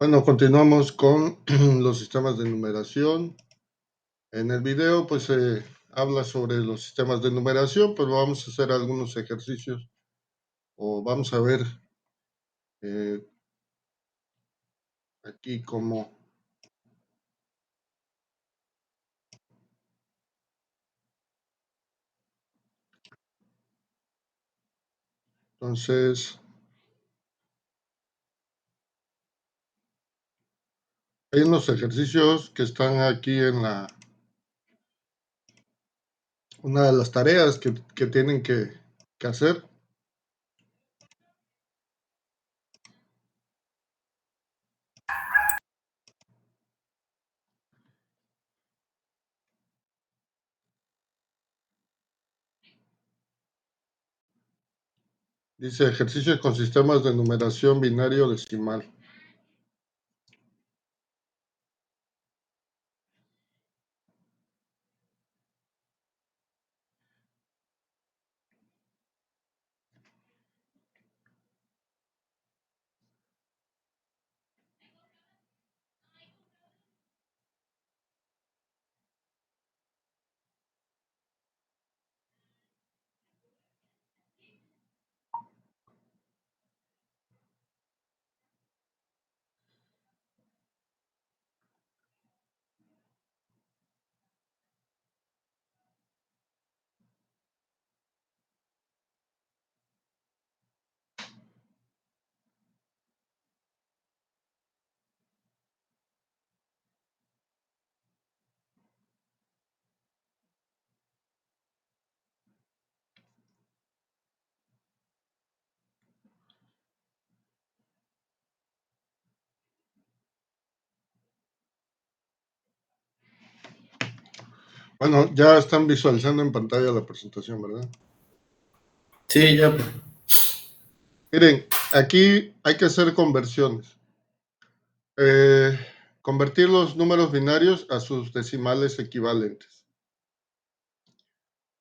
Bueno, continuamos con los sistemas de numeración. En el video, pues se habla sobre los sistemas de numeración, pero vamos a hacer algunos ejercicios o vamos a ver eh, aquí cómo. Entonces, hay unos ejercicios que están aquí en una de las tareas que tienen que hacer. Dice ejercicios con sistemas de numeración binario decimal. Bueno, ya están visualizando en pantalla la presentación, ¿verdad? Sí, ya. Miren, aquí hay que hacer conversiones. Convertir los números binarios a sus decimales equivalentes.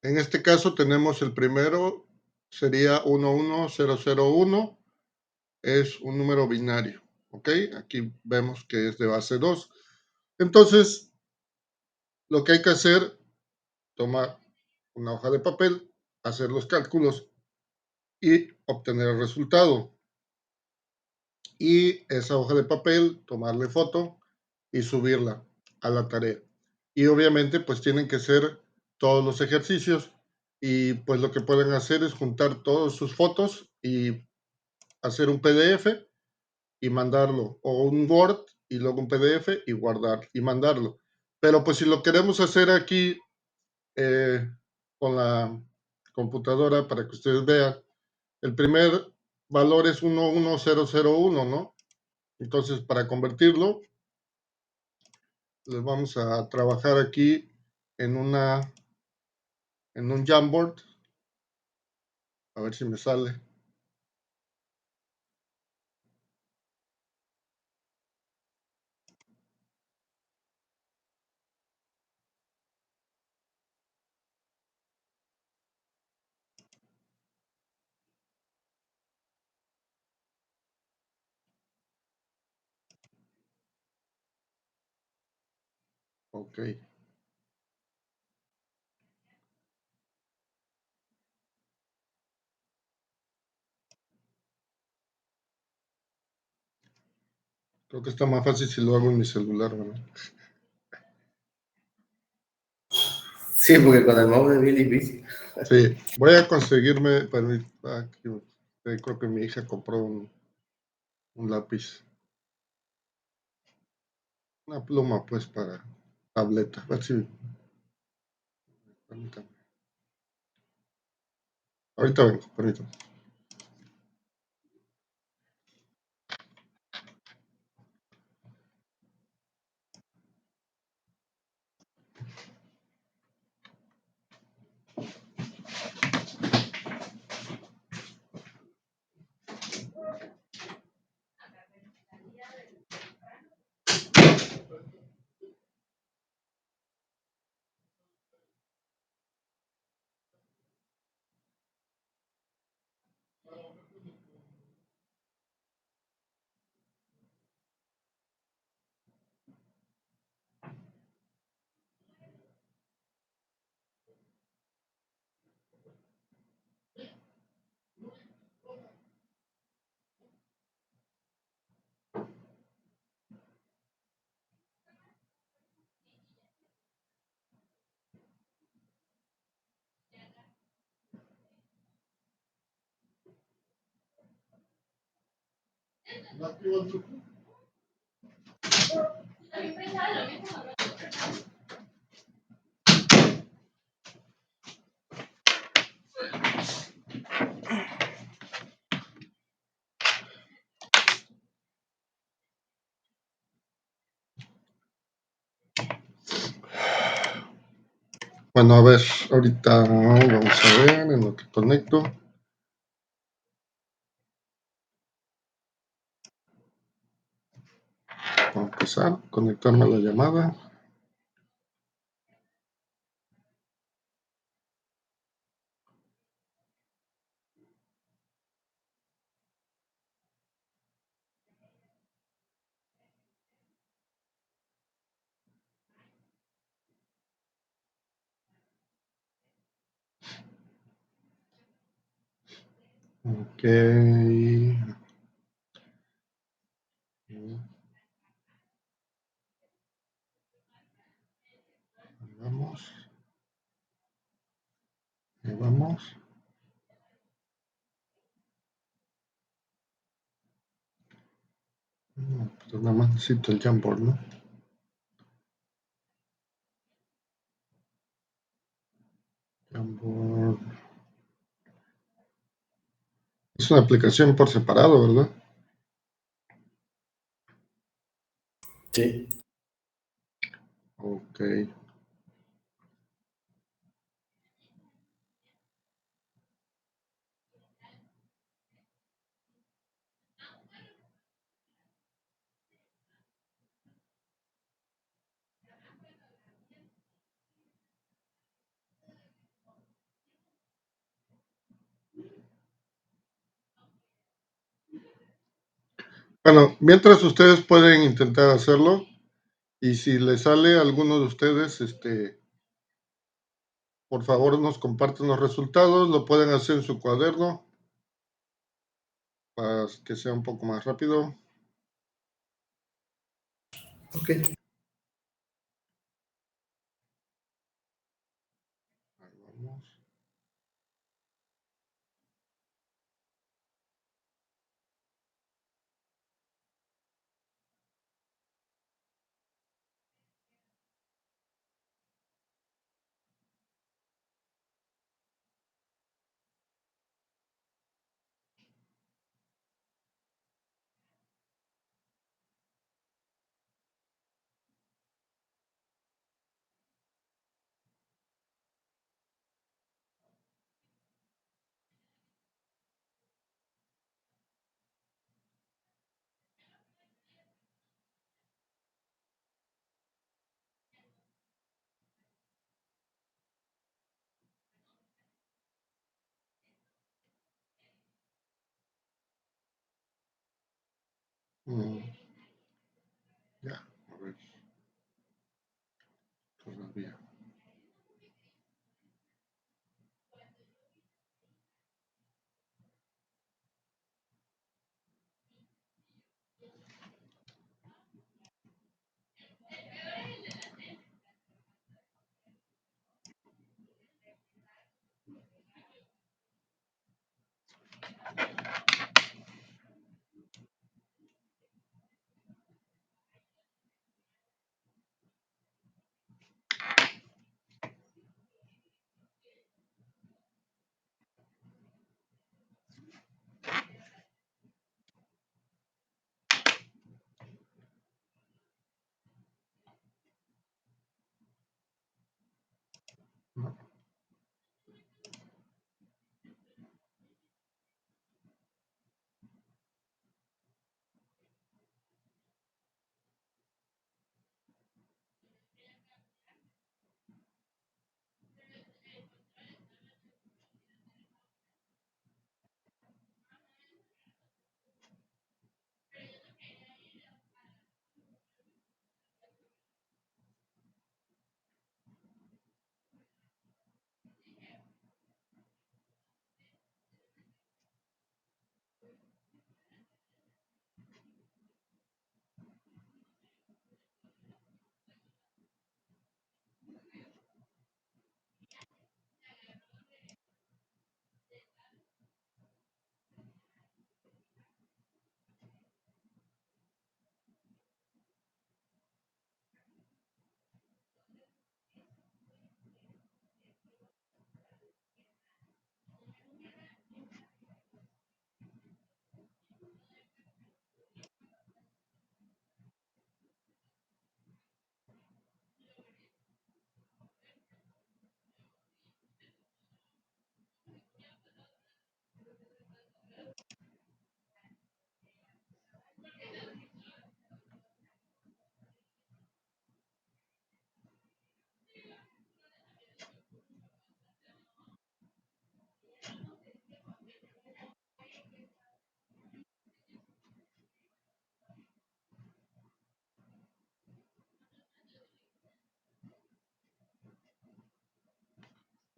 En este caso tenemos el primero, sería 11001, es un número binario, ¿ok? Aquí vemos que es de base 2. Entonces, lo que hay que hacer, tomar una hoja de papel, hacer los cálculos y obtener el resultado. Y esa hoja de papel, tomarle foto y subirla a la tarea. Y obviamente pues tienen que ser todos los ejercicios y pues lo que pueden hacer es juntar todas sus fotos y hacer un PDF y mandarlo, o un Word y luego un PDF y guardar y mandarlo. Pero pues si lo queremos hacer aquí con la computadora para que ustedes vean, el primer valor es 11001, ¿no? Entonces para convertirlo les vamos a trabajar aquí en un Jamboard. A ver si me sale. Ok. Creo que está más fácil si lo hago en mi celular, ¿verdad? Sí, porque con el mouse es bien difícil. Sí, voy a conseguirme, creo que mi hija compró un lápiz, una pluma pues para tableta. A ver si, permítame. Ahorita vengo, permítame. Bueno, a ver, ahorita vamos a ver en lo que conecto. Vamos a empezar, conectarme a la llamada. Ok. Vamos. Ahí vamos. Pues nada más necesito el Jamboard, ¿no? Jamboard. Es una aplicación por separado, ¿verdad? Sí. Ok. Bueno, mientras ustedes pueden intentar hacerlo, y si les sale a alguno de ustedes, por favor nos comparten los resultados, lo pueden hacer en su cuaderno para que sea un poco más rápido. Ok. Ahí vamos. Ya, a ver. Todavía.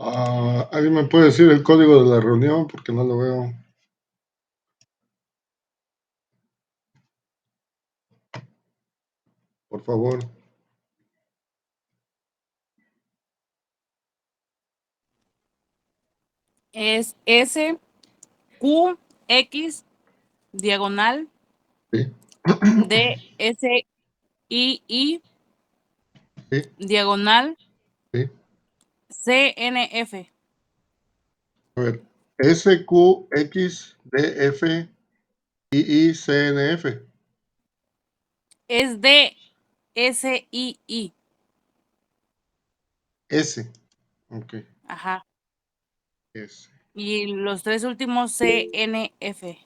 ¿Alguien me puede decir el código de la reunión? Porque no lo veo. Por favor. Es SQX diagonal Sí, DSII sí, diagonal sí. CNF. A ver. SQXDFIICNF. Es DSII. S. Ok. Ajá. S. Y los tres últimos CNF.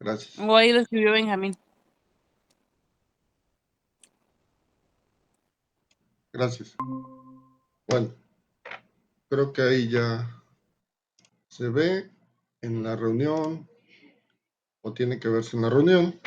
Gracias. O ahí lo escribió Benjamín. Gracias. Bueno, creo que ahí ya se ve en la reunión, o tiene que verse en la reunión.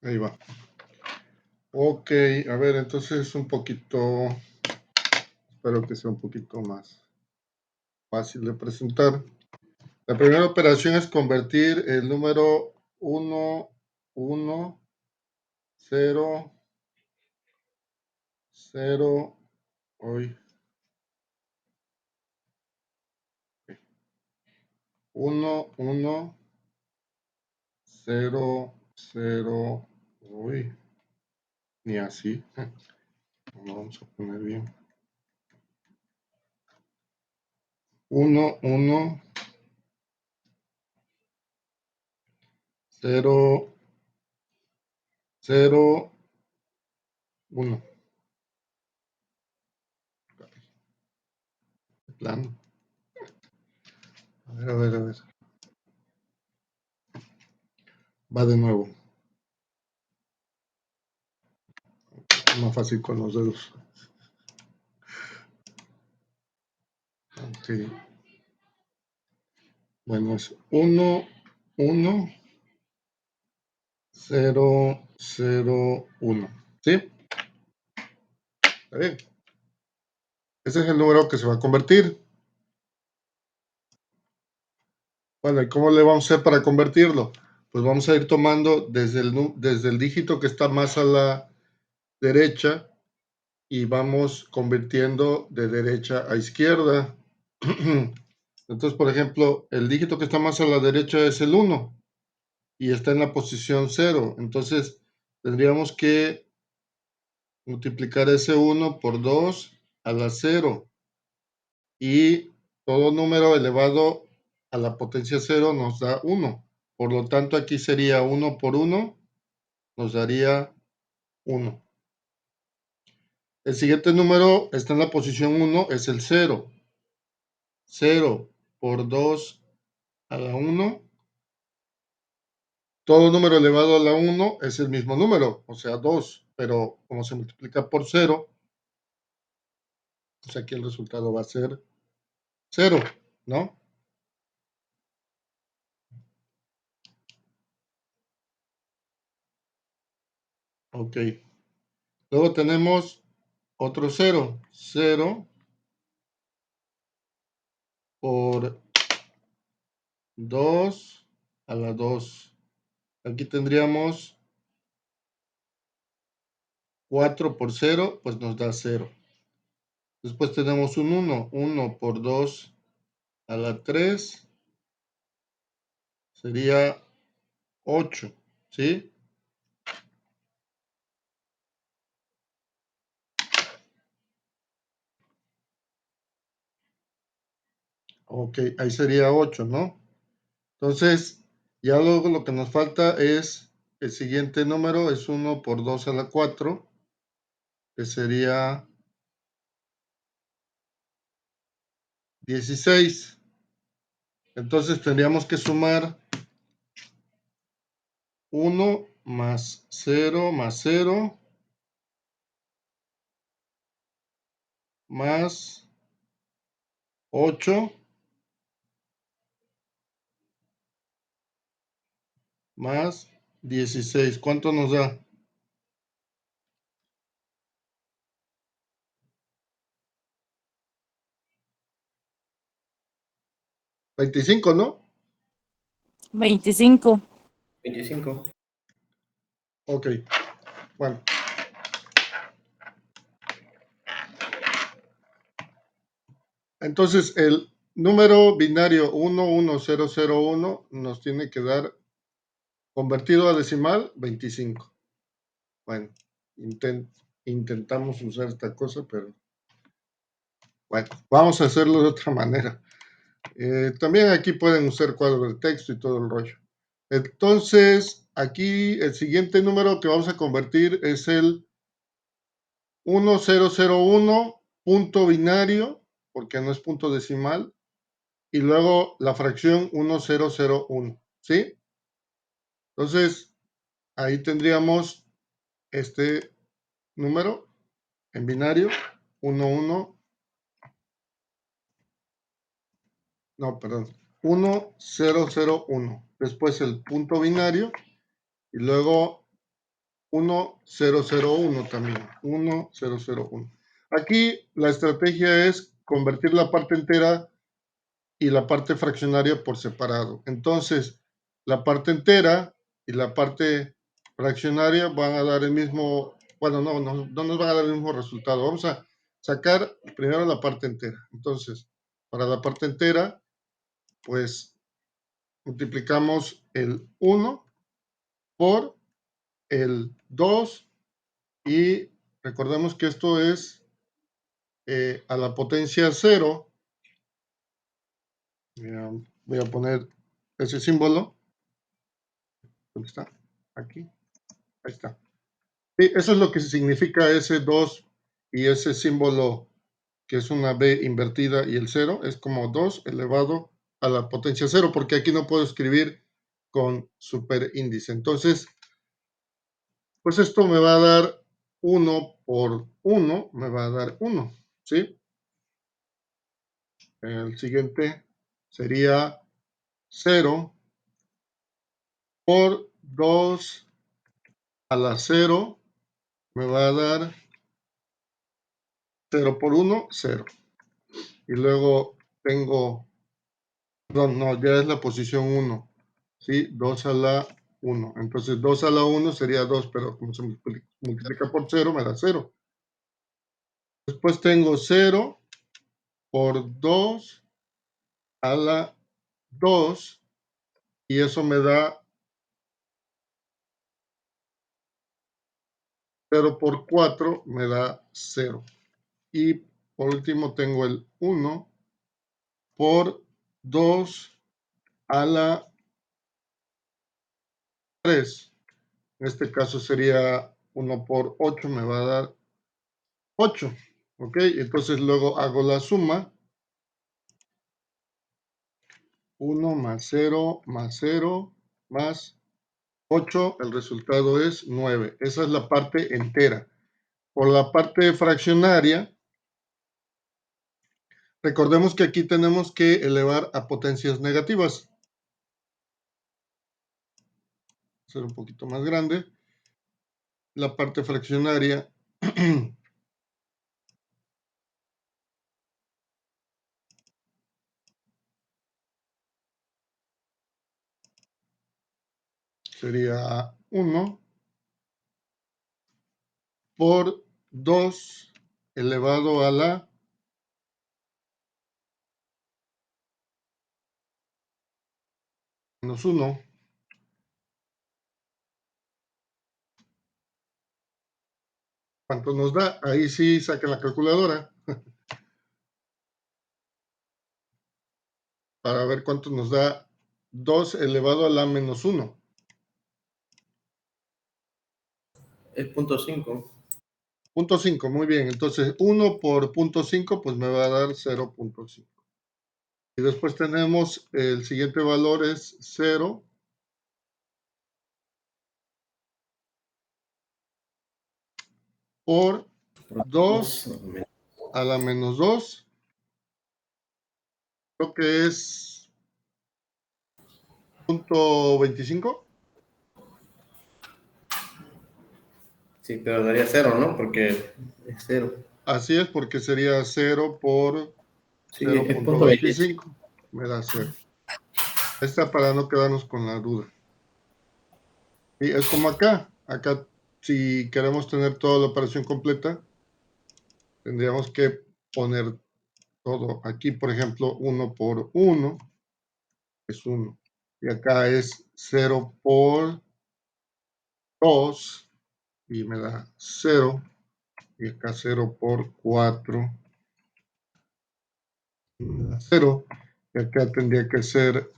Ahí va. Ok, a ver, entonces un poquito, espero que sea un poquito más fácil de presentar. La primera operación es convertir el número 1, 1, 0, 0, hoy, 1, 1, 0, 0, uy, ni así. No vamos a poner bien. 1, 1, 0, 0, 1. Plano. A ver, a ver, a ver. Va de nuevo. Es más fácil con los dedos. Ok. Bueno, es 1, 1, 0, 0, 1. ¿Sí? Está bien. Ese es el número que se va a convertir. Bueno, ¿y cómo le vamos a hacer para convertirlo? Pues vamos a ir tomando desde el dígito que está más a la derecha y vamos convirtiendo de derecha a izquierda. Entonces, por ejemplo, el dígito que está más a la derecha es el 1 y está en la posición 0. Entonces, tendríamos que multiplicar ese 1 por 2 a la 0. Y todo número elevado a la potencia 0 nos da 1. Por lo tanto, aquí sería 1 por 1, nos daría 1. El siguiente número está en la posición 1, es el 0. 0 por 2 a la 1. Todo número elevado a la 1 es el mismo número, o sea, 2. Pero como se multiplica por 0, pues aquí el resultado va a ser 0, ¿no? Ok. Luego tenemos otro 0. 0 por 2 a la 2. Aquí tendríamos 4 por 0, pues nos da 0. Después tenemos un 1. 1 por 2 a la 3 sería 8, ¿sí? Ok, ahí sería 8, ¿no? Entonces, ya luego lo que nos falta es el siguiente número, es 1 por 2 a la 4, que sería 16. Entonces tendríamos que sumar 1 más 0 más 0 más 8 más 16. ¿Cuánto nos da? 25, ¿no? 25. 25. Ok, bueno. Entonces, el número binario 11001 nos tiene que dar, convertido a decimal, 25. Bueno, intentamos usar esta cosa, pero bueno, vamos a hacerlo de otra manera. También aquí pueden usar cuadros de texto y todo el rollo. Entonces, aquí el siguiente número que vamos a convertir es el 1001 punto binario, porque no es punto decimal, y luego la fracción 1001, ¿sí? Entonces, ahí tendríamos este número en binario, 11, no, perdón, 1001. Después el punto binario y luego 1001 también, 1001. Aquí la estrategia es convertir la parte entera y la parte fraccionaria por separado. Entonces, la parte entera y la parte fraccionaria van a dar el mismo, bueno, no nos van a dar el mismo resultado. Vamos a sacar primero la parte entera. Entonces, para la parte entera, pues multiplicamos el 1 por el 2 y recordemos que esto es a la potencia 0. Voy a poner ese símbolo. ¿Dónde está? Aquí. Ahí está. Sí, eso es lo que significa ese 2 y ese símbolo que es una B invertida y el 0 es como 2 elevado a la potencia 0, porque aquí no puedo escribir con superíndice. Entonces, pues esto me va a dar 1 por 1, me va a dar 1, ¿sí? El siguiente sería 0 por 2 a la 0, me va a dar 0 por 1, 0. Y luego tengo, no, ya es la posición 1, ¿sí? 2 a la 1. Entonces 2 a la 1 sería 2, pero como se multiplica por 0, me da 0. Después tengo 0 por 2 a la 2 y eso me da 0 por 4, me da 0. Y por último tengo el 1 por 2 a la 3. En este caso sería 1 por 8, me va a dar 8. ¿Ok? Entonces luego hago la suma. 1 más 0 más 0 más 8. El resultado es 9. Esa es la parte entera. Por la parte fraccionaria, recordemos que aquí tenemos que elevar a potencias negativas. Ser un poquito más grande. La parte fraccionaria sería 1 por 2 elevado a la menos 1. ¿Cuánto nos da? Ahí sí saquen la calculadora para ver cuánto nos da 2 elevado a la menos 1. Es punto 5. Punto 5, muy bien. Entonces 1 por punto 5 pues me va a dar 0.5. Y después tenemos el siguiente valor es 0 por 2 a la menos 2. Creo que es 0.25. Sí, pero daría 0, ¿no? Porque es 0. Así es, porque sería 0 por Sí, es punto 0.25. Me da 0. Esta para no quedarnos con la duda. Y es como acá. Acá, si queremos tener toda la operación completa, tendríamos que poner todo. Aquí, por ejemplo, 1 por 1 es 1. Y acá es 0 por 2 y me da 0. Y acá 0 por 4 y me da 0. Y acá tendría que ser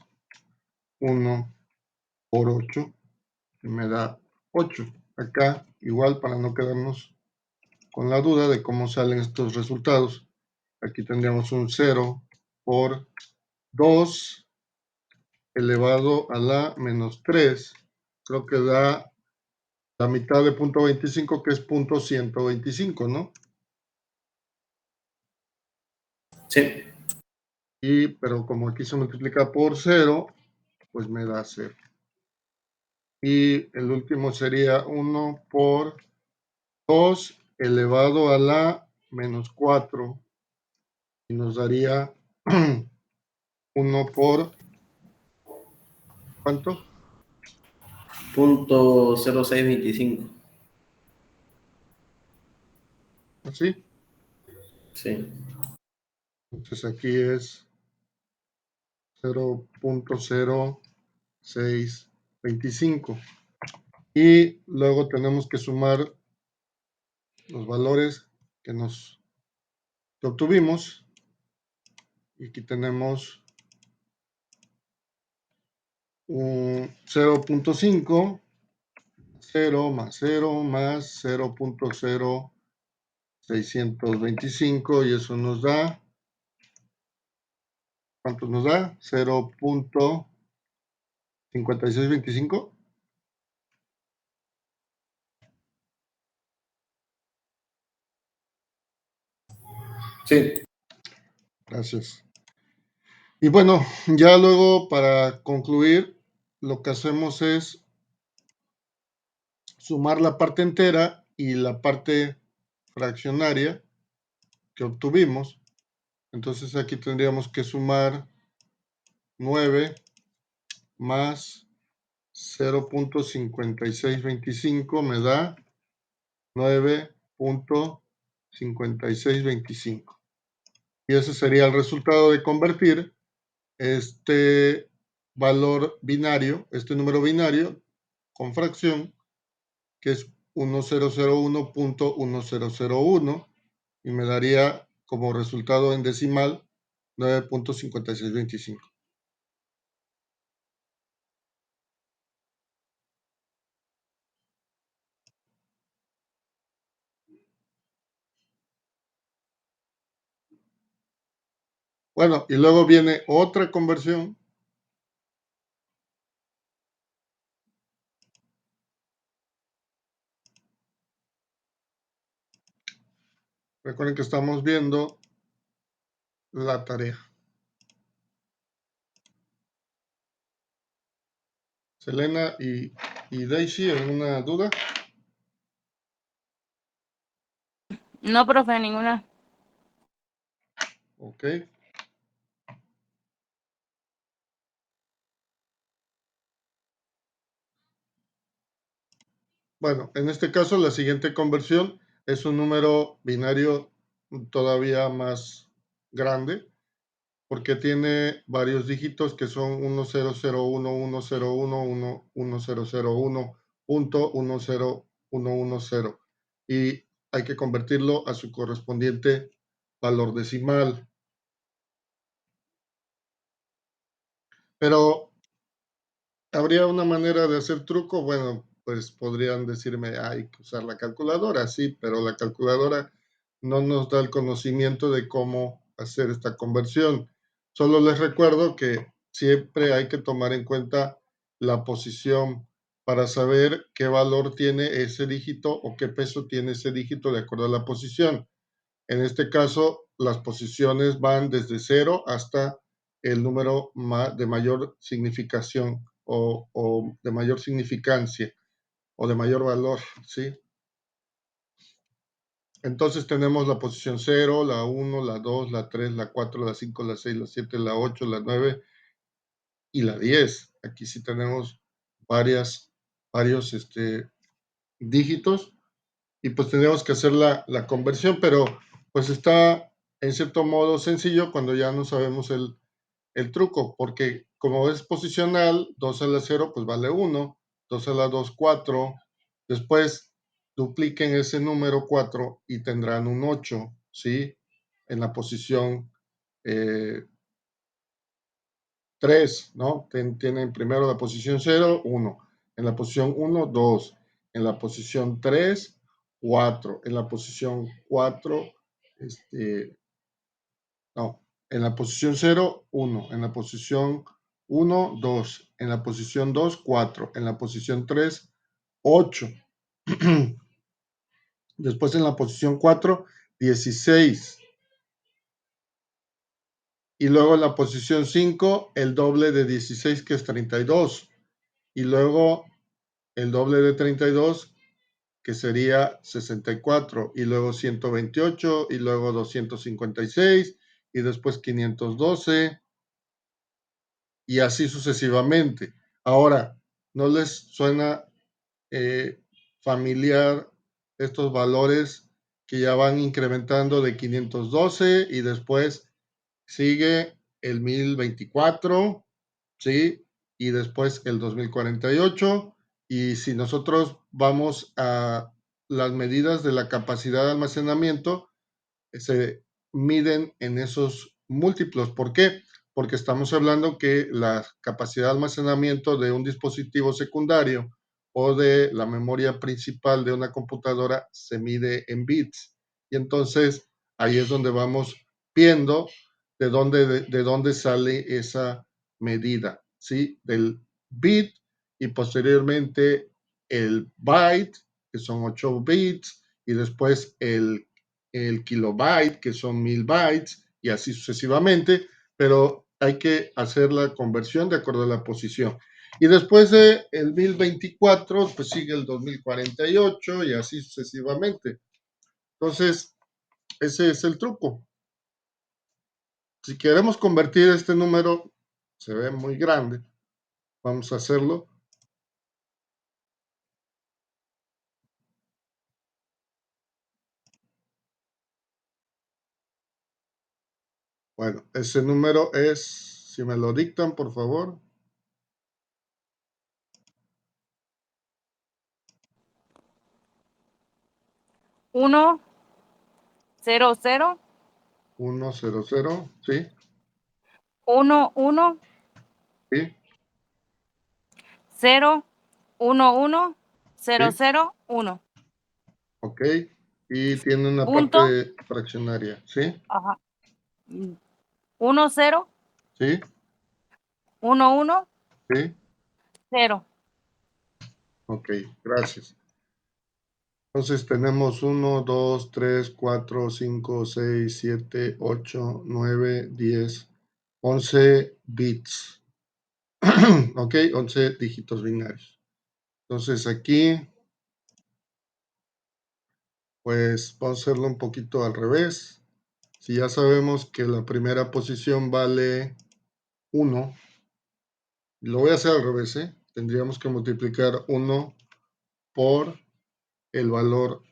1 por 8 y me da 8. Acá, igual, para no quedarnos con la duda de cómo salen estos resultados, aquí tendríamos un 0 por 2 elevado a la menos 3. Creo que da la mitad de 0.25, que es 0.125, ¿no? Sí. Pero como aquí se multiplica por 0, pues me da 0. Y el último sería 1 por 2 elevado a la menos 4. Y nos daría 1 por, ¿cuánto? Punto 0625. ¿Así? Sí. Entonces aquí es 0.0625. Y luego tenemos que sumar los valores que obtuvimos. Y aquí tenemos un 0.5, 0 más 0 más 0.0625, y eso nos da, ¿cuánto nos da? 0.5625. Sí. Gracias. Y bueno, ya luego para concluir, lo que hacemos es sumar la parte entera y la parte fraccionaria que obtuvimos. Entonces aquí tendríamos que sumar 9 más 0.5625 me da 9.5625. Y ese sería el resultado de convertir este valor binario, este número binario con fracción, que es 1001.1001, y me daría como resultado en decimal 9.5625. Bueno, y luego viene otra conversión. Recuerden que estamos viendo la tarea. Selena y Daisy, ¿alguna duda? No, profe, ninguna. Ok. Bueno, en este caso la siguiente conversión es un número binario todavía más grande, porque tiene varios dígitos que son 1001, 101, 1001.1010, y hay que convertirlo a su correspondiente valor decimal. Pero ¿habría una manera de hacer truco? Bueno, pues podrían decirme, hay que usar la calculadora, sí, pero la calculadora no nos da el conocimiento de cómo hacer esta conversión. Solo les recuerdo que siempre hay que tomar en cuenta la posición para saber qué valor tiene ese dígito o qué peso tiene ese dígito de acuerdo a la posición. En este caso, las posiciones van desde 0 hasta el número de mayor significación o de mayor significancia o de mayor valor, ¿sí? Entonces tenemos la posición 0, la 1, la 2, la 3, la 4, la 5, la 6, la 7, la 8, la 9 y la 10. Aquí sí tenemos varios dígitos y pues tenemos que hacer la conversión, pero pues está en cierto modo sencillo cuando ya no sabemos el truco, porque como es posicional, 2 a la 0 pues vale 1, 2 a la 2, 4, después dupliquen ese número 4 y tendrán un 8, ¿sí? En la posición 3, ¿no? Tienen primero la posición 0, 1, en la posición 1, 2, en la posición 3, 4, en la posición 4, no, en la posición 0, 1, en la posición 1, 2, en la posición 2, 4, en la posición 3, 8. Después en la posición 4, 16. Y luego en la posición 5, el doble de 16, que es 32. Y luego el doble de 32, que sería 64. Y luego 128, y luego 256, y después 512. Y así sucesivamente. Ahora, ¿no les suena familiar estos valores que ya van incrementando de 512 y después sigue el 1024, ¿sí? Y después el 2048? Y si nosotros vamos a las medidas de la capacidad de almacenamiento, se miden en esos múltiplos. ¿Por qué? Porque estamos hablando que la capacidad de almacenamiento de un dispositivo secundario o de la memoria principal de una computadora se mide en bits. Y entonces ahí es donde vamos viendo de dónde sale esa medida, ¿sí? Del bit y posteriormente el byte, que son 8 bits, y después el kilobyte, que son 1000 bytes, y así sucesivamente, pero hay que hacer la conversión de acuerdo a la posición. Y después de el 1024, pues sigue el 2048 y así sucesivamente. Entonces, ese es el truco. Si queremos convertir este número, se ve muy grande, vamos a hacerlo. Bueno, ese número es, si me lo dictan, por favor. 1, 0, 0, 100, ¿sí? 1, 1, ¿Sí? 0, 1, 1, 0, ¿Sí? 0, 1. Ok. Y tiene una Punto. parte fraccionaria, ¿sí? Ajá. 1, 0, ¿Sí? 1, 1, ¿Sí? 0. Ok, gracias. Entonces tenemos 1, 2, 3, 4, 5, 6, 7, 8, 9, 10, 11 bits. Ok, 11 dígitos binarios. Entonces aquí, pues vamos a hacerlo un poquito al revés. Si ya sabemos que la primera posición vale 1, lo voy a hacer al revés, ¿eh? Tendríamos que multiplicar 1 por el valor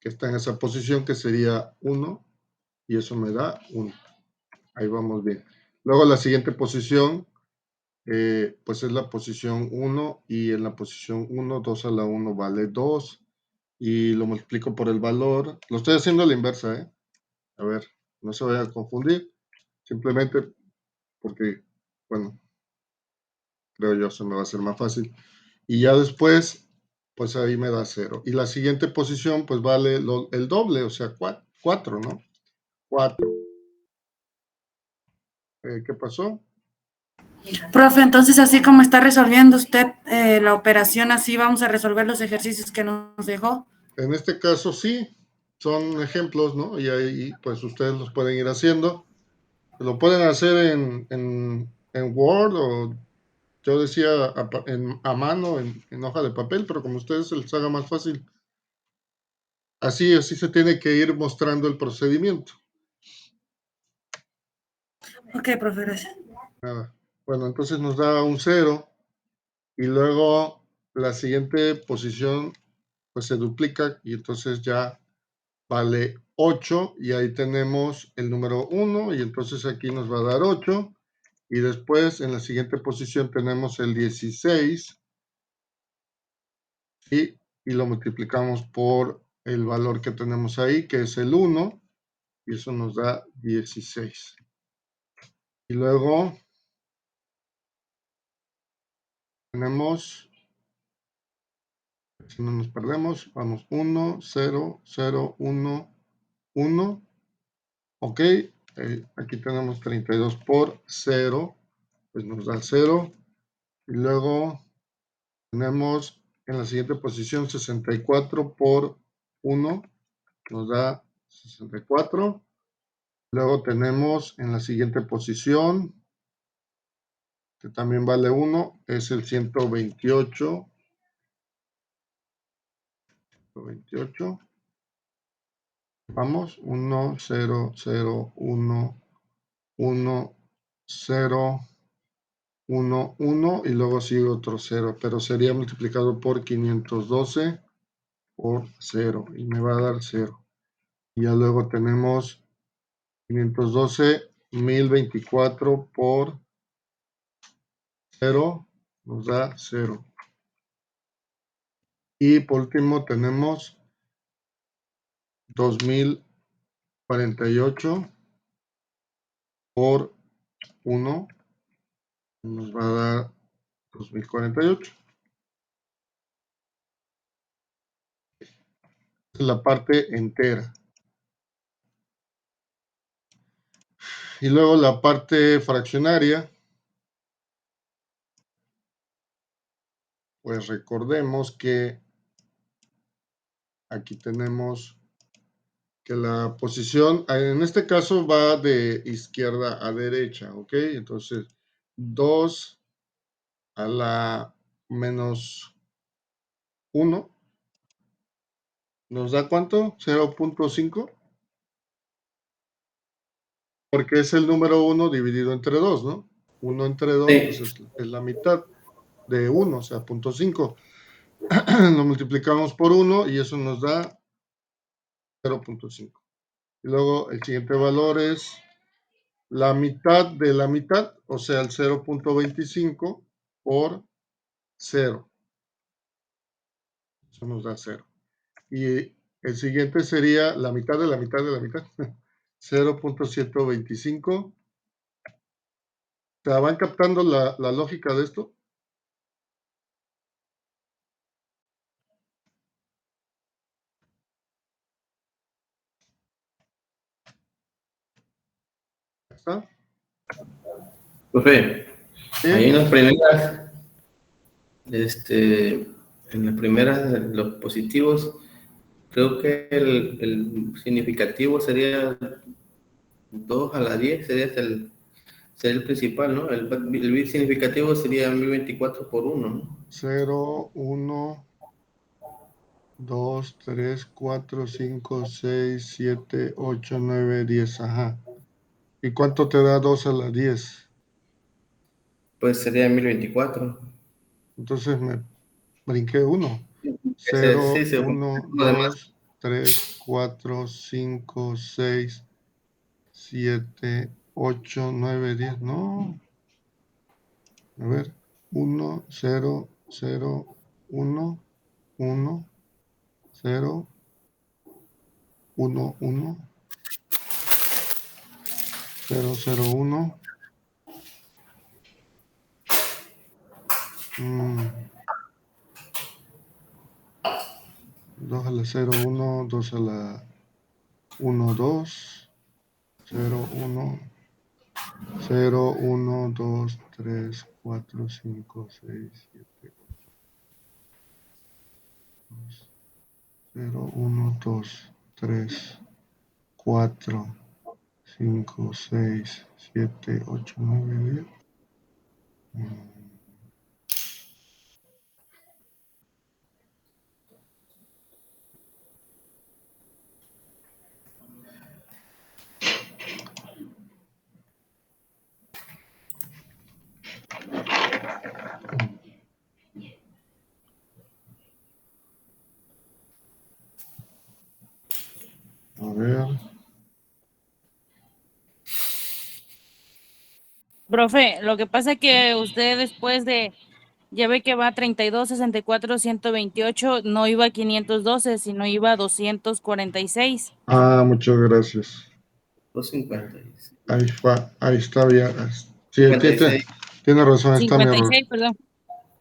que está en esa posición, que sería 1, y eso me da 1. Ahí vamos bien. Luego la siguiente posición, pues es la posición 1, y en la posición 1, 2 a la 1 vale 2, y lo multiplico por el valor. Lo estoy haciendo a la inversa, ¿eh? A ver, no se vayan a confundir, simplemente porque, bueno, creo yo se me va a hacer más fácil. Y ya después, pues ahí me da 0. Y la siguiente posición, pues vale el doble, o sea, 4, ¿no? 4. ¿Qué pasó? Profe, entonces así como está resolviendo usted la operación, así vamos a resolver los ejercicios que nos dejó. En este caso sí, son ejemplos, ¿no? Y ahí pues ustedes los pueden ir haciendo. Lo pueden hacer en Word o yo decía a mano, en hoja de papel, pero como a ustedes se les haga más fácil. Así se tiene que ir mostrando el procedimiento. Ok, profe, gracias. Nada. Bueno, entonces nos da un 0 y luego la siguiente posición pues se duplica y entonces ya vale 8 y ahí tenemos el número 1 y entonces aquí nos va a dar 8 y después en la siguiente posición tenemos el 16 y lo multiplicamos por el valor que tenemos ahí que es el 1 y eso nos da 16. Y luego tenemos, si no nos perdemos, vamos 1, 0, 0, 1, 1. Ok, aquí tenemos 32 por 0, pues nos da 0. Y luego tenemos en la siguiente posición 64 por 1, nos da 64. Luego tenemos en la siguiente posición, que también vale 1, es el 128. 128. Vamos, 1, 0, 0, 1, 1, 0, 1, 1 y luego sigue otro 0, pero sería multiplicado por 512 por 0 y me va a dar 0. Y ya luego tenemos 512, 1024 por 0, nos da 0. Y por último tenemos 2048 por 1, nos va a dar 2048. Es la parte entera. Y luego la parte fraccionaria, pues recordemos que aquí tenemos que la posición, en este caso va de izquierda a derecha, ¿ok? Entonces, 2 a la menos 1, ¿nos da cuánto? 0.5, porque es el número 1 dividido entre 2, ¿no? 1 entre 2 Sí. pues es la mitad de 1, o sea, 0.5. Lo multiplicamos por 1 y eso nos da 0.5. Y luego el siguiente valor es la mitad de la mitad, o sea, el 0.25 por 0. Eso nos da 0. Y el siguiente sería la mitad de la mitad de la mitad. 0.125. ¿Se van captando la lógica de esto? ¿Está? Profe, ¿Sí? ahí en las primeras, en las primeras, los positivos, creo que el significativo sería 2 a la 10, sería el principal, ¿no? El bit significativo sería 1024 por 1, ¿no? 0, 1, 2, 3, 4, 5, 6, 7, 8, 9, 10. Ajá. ¿Y cuánto te da 2 a la 10? Pues sería 1024. Entonces me brinqué 1. Sí, 0, se 1, lo demás. 2, 3, 4, 5, 6, 7, 8, 9, 10. No. A ver. 1, 0, 0, 1, 1, 0, 1, 1, 0, 0, 1. 2 a la 0, 1, 2 a la 1, 2, 0, 1, 0, 1, 2, 3, 4, 5, 6, 7, 0, 1, 2, 3, 4, 5, 6, 7, 8, 9, 10. A ver. Profe, lo que pasa es que usted después de, ya ve que va 32, 64, 128, no iba a 512, sino iba a 246. Ah, muchas gracias. 256. Ahí está bien. Sí, tiene, 56, tiene razón, ahí está mi error. 56, perdón.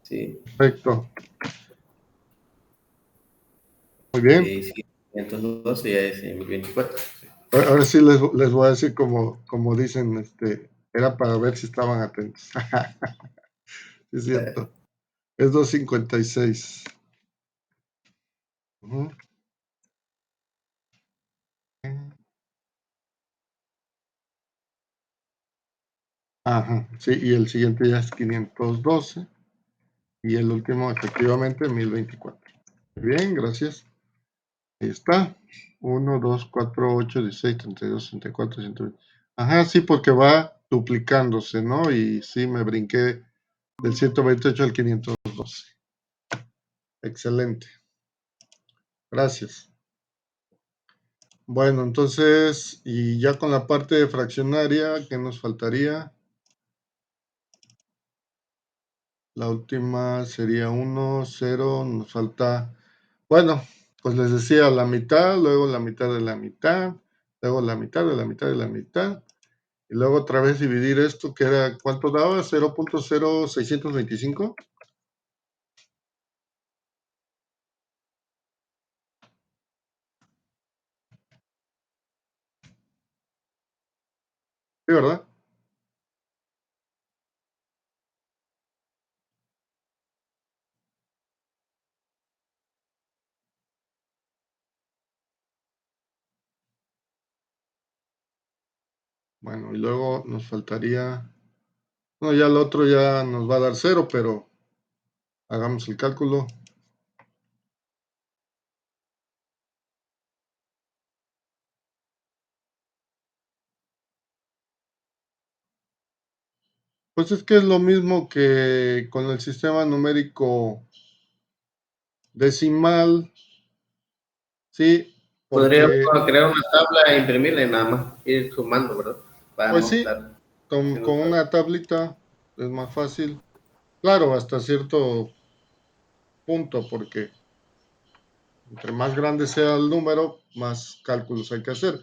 sí. Perfecto. Muy bien. Sí, sí. 512 ya es en 24. Sí. Ahora sí les voy a decir como dicen, era para ver si estaban atentos. Sí, es cierto. Es 256. Ujú. Ajá, sí, y el siguiente ya es 512 y el último efectivamente 1024. Bien, gracias. Ahí está. 1, 2, 4, 8, 16, 32, 64, 120. Ajá, sí, porque va duplicándose, ¿no? Y sí, me brinqué del 128 al 512. Excelente. Gracias. Bueno, entonces, y ya con la parte de fraccionaria, ¿qué nos faltaría? La última sería 1, 0, nos falta, bueno, pues les decía la mitad, luego la mitad de la mitad, luego la mitad de la mitad de la mitad, y luego otra vez dividir esto, que era, ¿cuánto daba? 0.0625. Sí, ¿verdad? Bueno, y luego nos faltaría, no, ya el otro ya nos va a dar 0, pero hagamos el cálculo. Pues es que es lo mismo que con el sistema numérico decimal, sí, Podríamos porque, crear una tabla e imprimirla y nada más ir sumando, ¿verdad? Para pues no sí, estar haciendo con una tablita es más fácil. Claro, hasta cierto punto, porque entre más grande sea el número, más cálculos hay que hacer.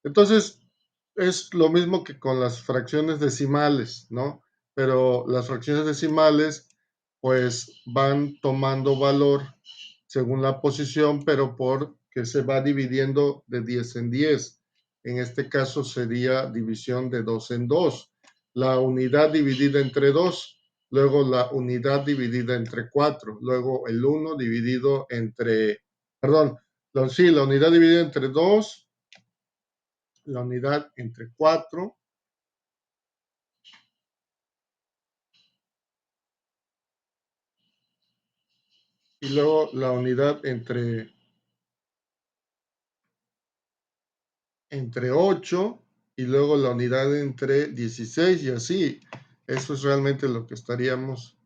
Entonces, es lo mismo que con las fracciones decimales, ¿no? Pero las fracciones decimales, pues van tomando valor según la posición, pero porque se va dividiendo de 10 en 10. En este caso sería división de 2 en 2. La unidad dividida entre 2, luego la unidad dividida entre 4, luego el 1 dividido entre, perdón, sí, la unidad dividida entre 2, la unidad entre 4 y luego la unidad entre 8 y luego la unidad entre 16 y así. Eso es realmente lo que estaríamos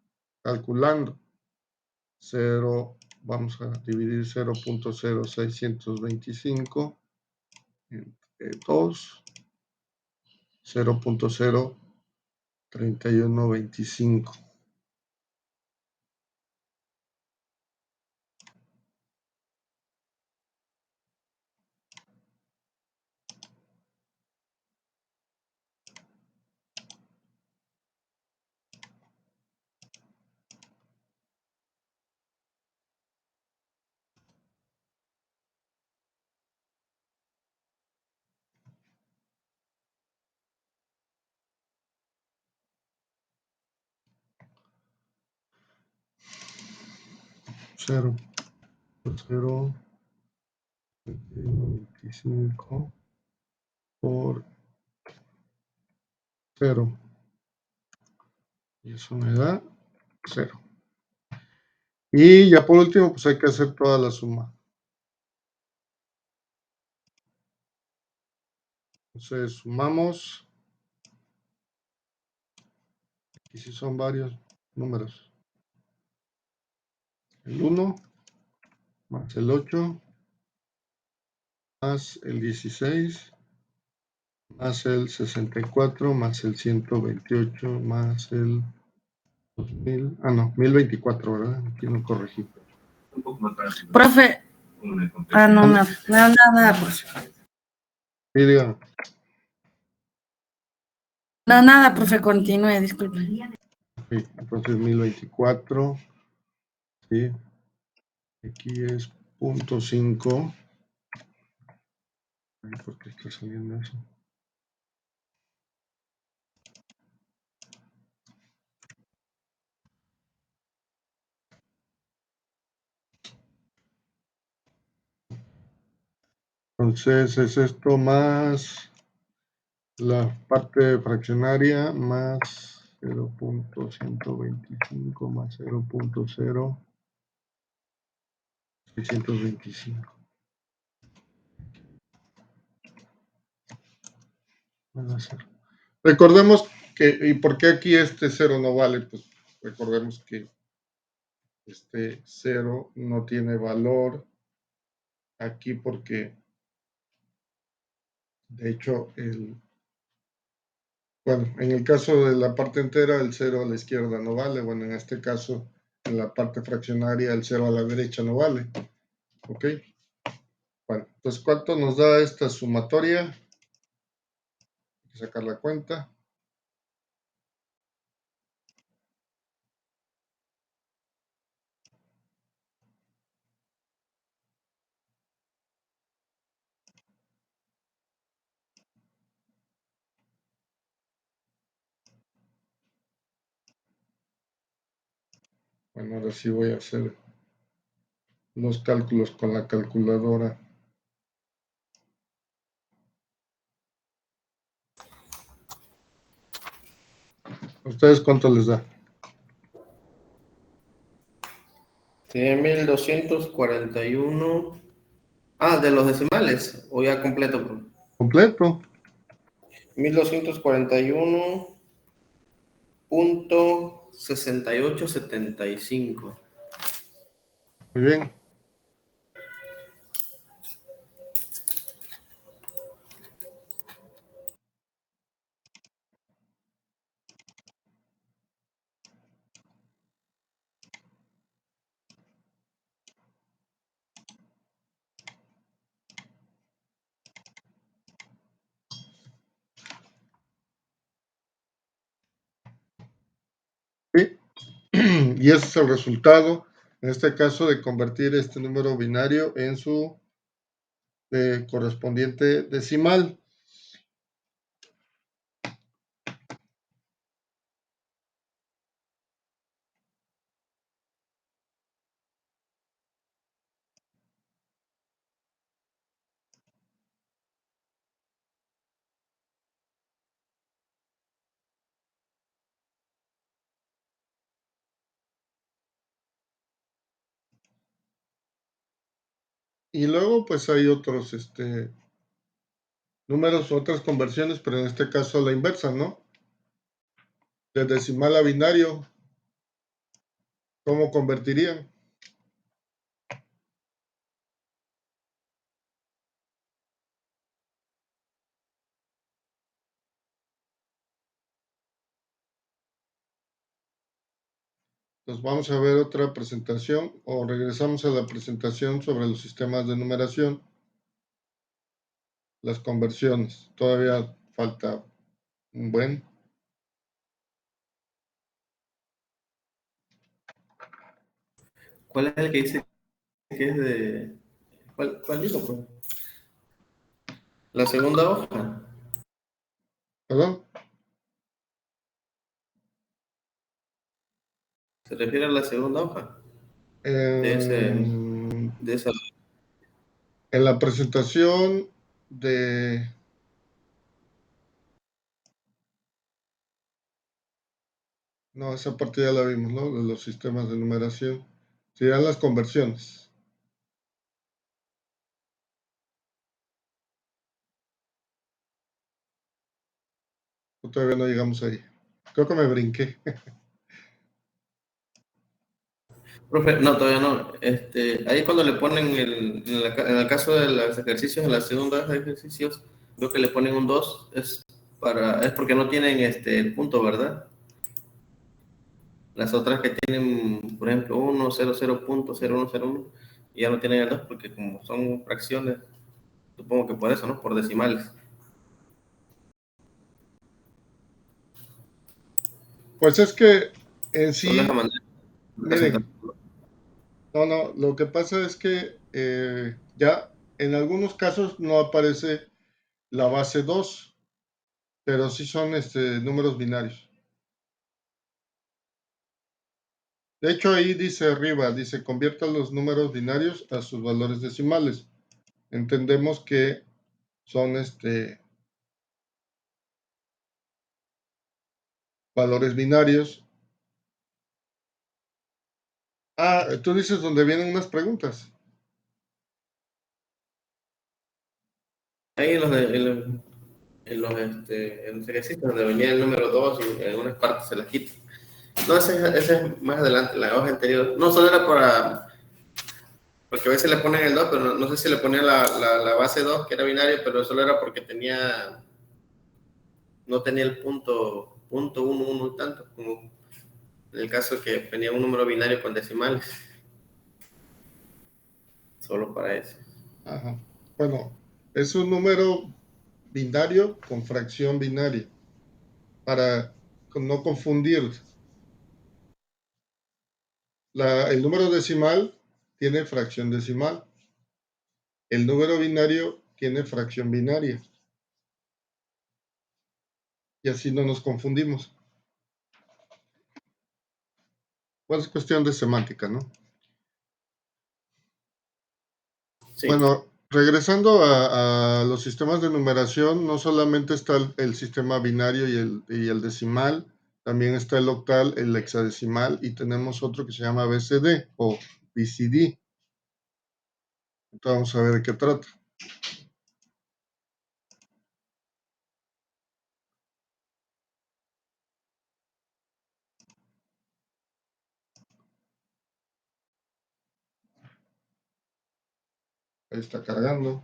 calculando. 0, vamos a dividir 0.0625 entre 2, 0.03125. 0, 0, 25 por 0. Y eso me da 0. Y ya por último, pues hay que hacer toda la suma. Entonces sumamos. Y si son varios números. El 1 más el 8 más el 16 más el 64 más el 128 más el 2000. Ah, no, 1024, ¿verdad? Aquí no corregí. Profe, no, nada, profe. Sí, diga. No, nada, profe, continúe, disculpe. Sí, entonces 1024. Sí. Aquí es 0.5. ¿Por qué está saliendo eso? Entonces es esto más la parte fraccionaria más 0.125 más 0.0625. Van a ser. Recordemos que, ¿y por qué aquí este 0 no vale? Pues recordemos que este 0 no tiene valor aquí porque, de hecho, bueno, en el caso de la parte entera, el 0 a la izquierda no vale. Bueno, en este caso, en la parte fraccionaria, el 0 a la derecha no vale. ¿Ok? Bueno, entonces, ¿cuánto nos da esta sumatoria? Hay que sacar la cuenta. Bueno, ahora sí voy a hacer los cálculos con la calculadora. ¿A ustedes cuánto les da? Tiene 1241. Ah, de los decimales, o ya completo, pues. Completo. 1241.6875. Muy bien. ¿Sí? Y ese es el resultado, en este caso, de convertir este número binario en su correspondiente decimal. Y luego, pues hay otros números, otras conversiones, pero en este caso la inversa, ¿no? De decimal a binario, ¿cómo convertirían? Entonces vamos a ver otra presentación o regresamos a la presentación sobre los sistemas de numeración, las conversiones. Todavía falta un buen. ¿Cuál es el que dice que es de... ¿Cuál dijo, pues? La segunda hoja. ¿Perdón? ¿Se refiere a la segunda hoja? de ese, En, de esa. en la presentación de... No, esa parte ya la vimos, ¿no? De los sistemas de numeración. Serían las conversiones. O todavía no llegamos ahí. Creo que me brinqué. Profe, no, todavía no. Ahí cuando le ponen en el caso de los ejercicios, en la segunda de ejercicios, veo que le ponen un 2 es porque no tienen el punto, ¿verdad? Las otras que tienen, por ejemplo, 1, 0, 0.0101, y ya no tienen el 2 porque como son fracciones, supongo que por eso, ¿no? Por decimales. Pues es que en Solo es la sí, manera de presentar. miren, no, lo que pasa es que ya en algunos casos no aparece la base 2, pero sí son números binarios. De hecho, ahí dice arriba, dice, convierta los números binarios a sus valores decimales. Entendemos que son valores binarios. Ah, tú dices donde vienen unas preguntas. Ahí en los ejercicios donde venía el número 2 y en algunas partes se las quita. No, ese es más adelante, la hoja anterior. No, solo era porque a veces le ponen el 2 pero no sé si le ponían la base 2 que era binario, pero solo era porque no tenía el punto 1, 1 y tanto, como en el caso que tenía un número binario con decimales, solo para eso. Ajá. Bueno, es un número binario con fracción binaria, para no confundir. El número decimal tiene fracción decimal. El número binario tiene fracción binaria. Y así no nos confundimos. Pues es cuestión de semántica, ¿no? Sí, Bueno, regresando a los sistemas de numeración, no solamente está el sistema binario y el decimal, también está el octal, el hexadecimal y tenemos otro que se llama BCD o BCD. Entonces vamos a ver de qué trata. Ahí está cargando.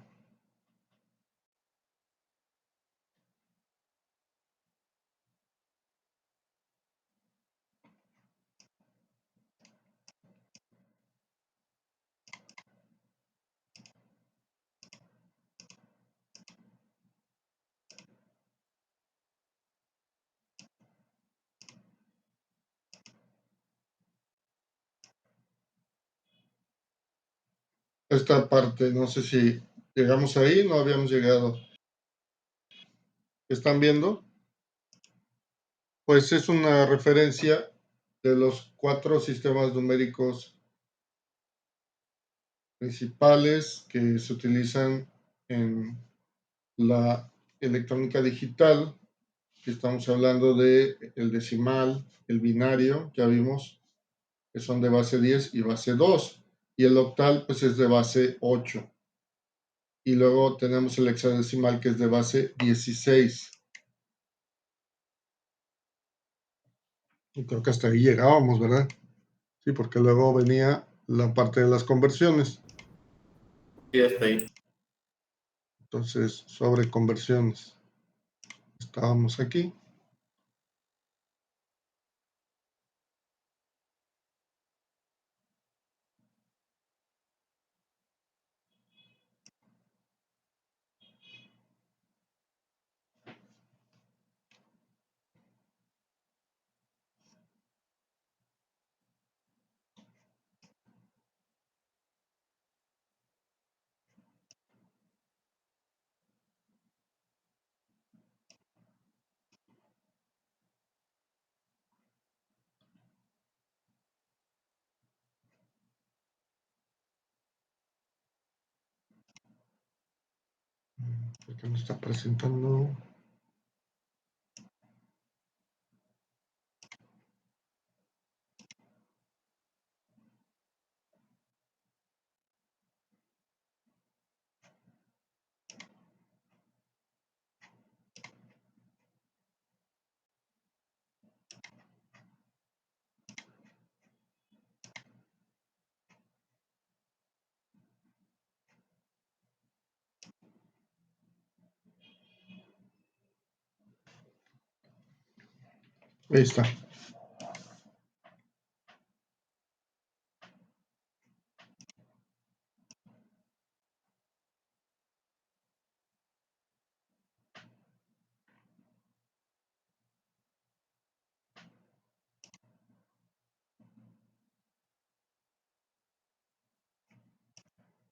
Esta parte, no sé si llegamos ahí, no habíamos llegado. ¿Están viendo? Pues es una referencia de los 4 sistemas numéricos principales que se utilizan en la electrónica digital, que estamos hablando de el decimal, el binario, ya vimos que son de base 10 y base 2, y el octal pues es de base 8. Y luego tenemos el hexadecimal que es de base 16. Y creo que hasta ahí llegábamos, ¿verdad? Sí, porque luego venía la parte de las conversiones. sí, está ahí. Entonces, sobre conversiones. Estábamos aquí. Porque me está presentando. Ahí está.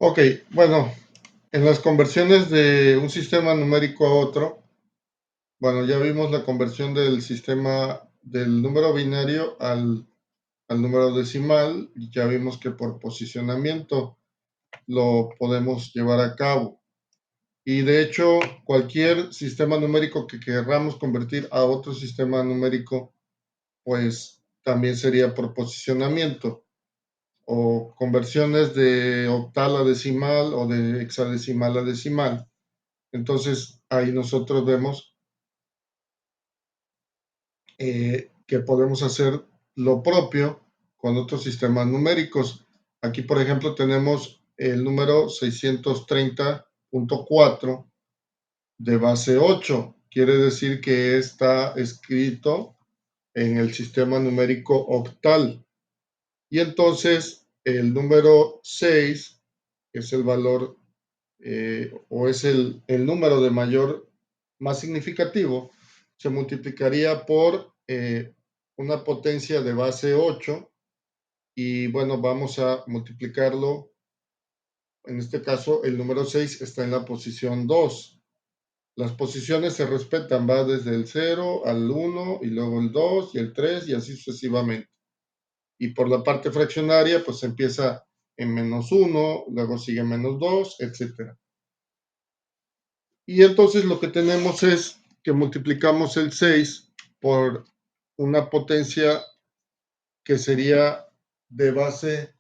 Ok, bueno, en las conversiones de un sistema numérico a otro, bueno, ya vimos la conversión del sistema del número binario al número decimal, y ya vimos que por posicionamiento lo podemos llevar a cabo. Y de hecho, cualquier sistema numérico que queramos convertir a otro sistema numérico, pues también sería por posicionamiento, o conversiones de octal a decimal o de hexadecimal a decimal. Entonces, ahí nosotros vemos que podemos hacer lo propio con otros sistemas numéricos. Aquí, por ejemplo, tenemos el número 630.4 de base 8. Quiere decir que está escrito en el sistema numérico octal. Y entonces el número 6, que es el valor o es el número de más significativo, se multiplicaría por una potencia de base 8, y bueno, vamos a multiplicarlo. En este caso, el número 6 está en la posición 2. Las posiciones se respetan, va desde el 0 al 1 y luego el 2 y el 3 y así sucesivamente. Y por la parte fraccionaria, pues empieza en -1, luego sigue -2, etc. Y entonces lo que tenemos es que multiplicamos el 6 por una potencia que sería de base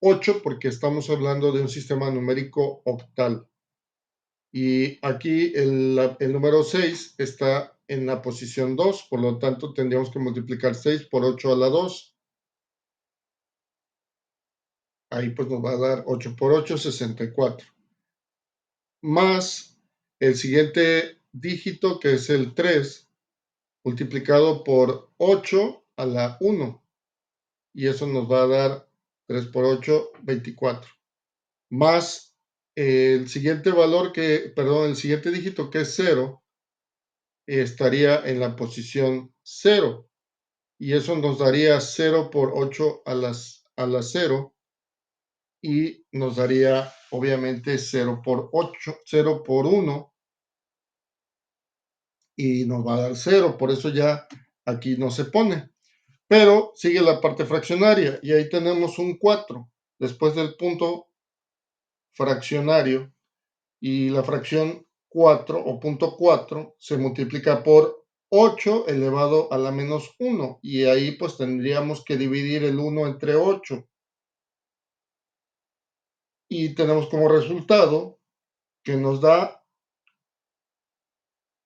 8, porque estamos hablando de un sistema numérico octal. Y aquí el número 6 está en la posición 2, por lo tanto tendríamos que multiplicar 6 por 8 a la 2. Ahí pues nos va a dar 8 por 8, 64. Más el siguiente dígito, que es el 3, multiplicado por 8 a la 1. Y eso nos va a dar 3 por 8, 24. Más el siguiente el siguiente dígito, que es 0, estaría en la posición 0. Y eso nos daría 0 por 8 a la 0. Y nos daría, obviamente, 0 por 8, 0 por 1. Y nos va a dar 0. Por eso ya aquí no se pone. Pero sigue la parte fraccionaria. Y ahí tenemos un 4 después del punto fraccionario. Y la fracción 4 o punto 4 se multiplica por 8 elevado a la menos 1. Y ahí pues tendríamos que dividir el 1 entre 8. Y tenemos como resultado que nos da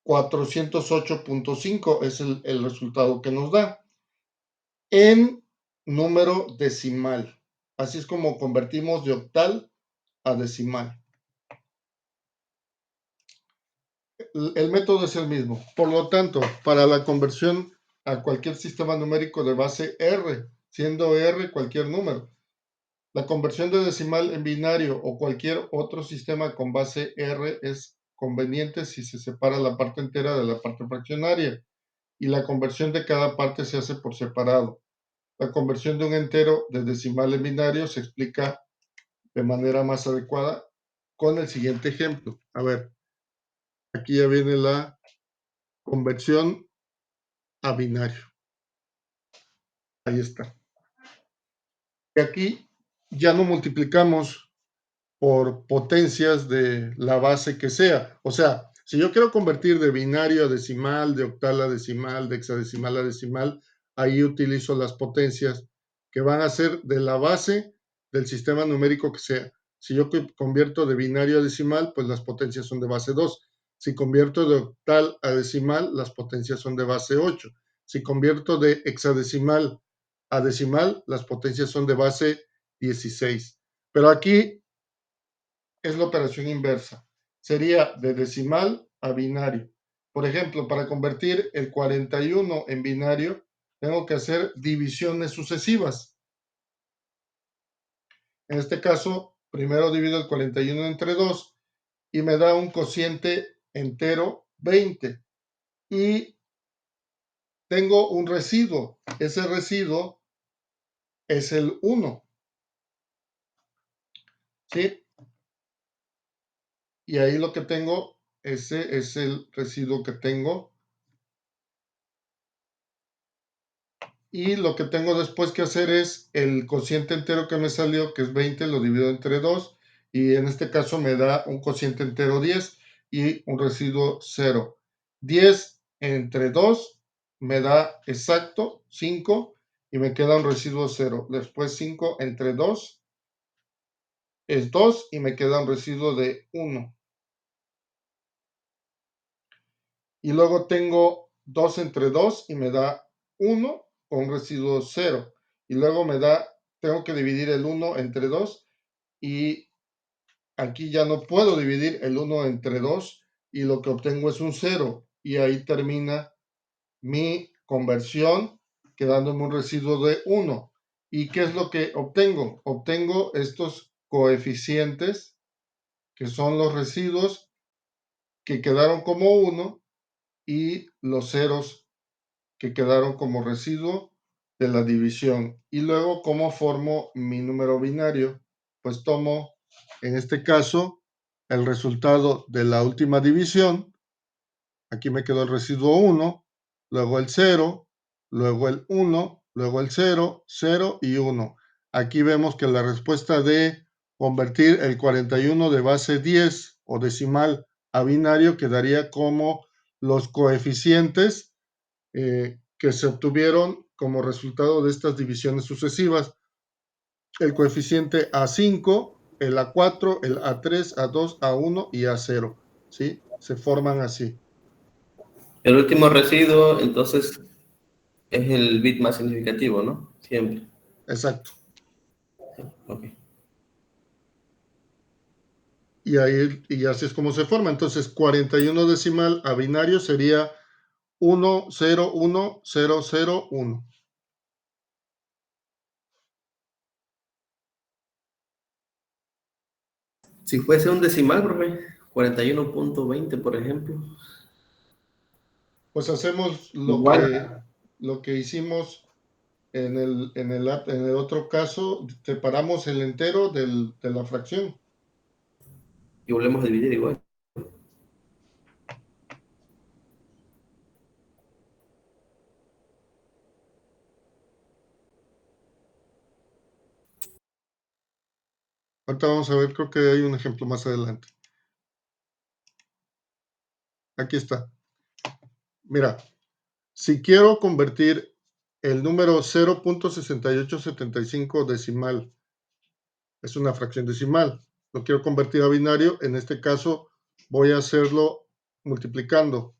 408.5. Es el resultado que nos da en número decimal. Así es como convertimos de octal a decimal. El método es el mismo. Por lo tanto, para la conversión a cualquier sistema numérico de base R, siendo R cualquier número, la conversión de decimal en binario o cualquier otro sistema con base R es conveniente si se separa la parte entera de la parte fraccionaria, y la conversión de cada parte se hace por separado. La conversión de un entero de decimal en binario se explica de manera más adecuada con el siguiente ejemplo. A ver, aquí ya viene la conversión a binario. Ahí está. Y aquí ya no multiplicamos por potencias de la base que sea. O sea, si yo quiero convertir de binario a decimal, de octal a decimal, de hexadecimal a decimal, ahí utilizo las potencias que van a ser de la base del sistema numérico que sea. Si yo convierto de binario a decimal, pues las potencias son de base 2. Si convierto de octal a decimal, las potencias son de base 8. Si convierto de hexadecimal a decimal, las potencias son de base 16. Pero aquí es la operación inversa. Sería de decimal a binario. Por ejemplo, para convertir el 41 en binario, tengo que hacer divisiones sucesivas. En este caso, primero divido el 41 entre 2 y me da un cociente entero 20. Y tengo un residuo. Ese residuo es el 1. ¿Sí? Y ahí lo que tengo, ese es el residuo que tengo. Y lo que tengo después que hacer es el cociente entero que me salió, que es 20, lo divido entre 2. Y en este caso me da un cociente entero 10 y un residuo 0. 10 entre 2 me da exacto 5 y me queda un residuo 0. Después 5 entre 2 es 2 y me queda un residuo de 1. Y luego tengo 2 entre 2 y me da 1 con un residuo 0. Y luego me da, tengo que dividir el 1 entre 2 y aquí ya no puedo dividir el 1 entre 2 y lo que obtengo es un 0. Y ahí termina mi conversión quedándome un residuo de 1. ¿Y qué es lo que obtengo? Obtengo estos coeficientes que son los residuos que quedaron como 1 y los ceros que quedaron como residuo de la división. Y luego, ¿cómo formo mi número binario? Pues tomo, en este caso, el resultado de la última división. Aquí me quedó el residuo 1, luego el 0, luego el 1, luego el 0, 0 y 1. Aquí vemos que la respuesta de convertir el 41 de base 10 o decimal a binario quedaría como los coeficientes que se obtuvieron como resultado de estas divisiones sucesivas. El coeficiente A5, el A4, el A3, A2, A1 y A0. ¿Sí? Se forman así. El último residuo, entonces, es el bit más significativo, ¿no? Siempre. Exacto. Ok. Y así es como se forma. Entonces, 41 decimal a binario sería 1, 0, 1, 0, 0, 1. Si fuese un decimal, profe, 41.20, por ejemplo. Pues hacemos Igual. lo que hicimos en el otro caso, separamos el entero de la fracción. Y volvemos a dividir igual. Ahorita vamos a ver, creo que hay un ejemplo más adelante. Aquí está. Mira, si quiero convertir el número 0.6875 decimal, es una fracción decimal, lo quiero convertir a binario, en este caso voy a hacerlo multiplicando.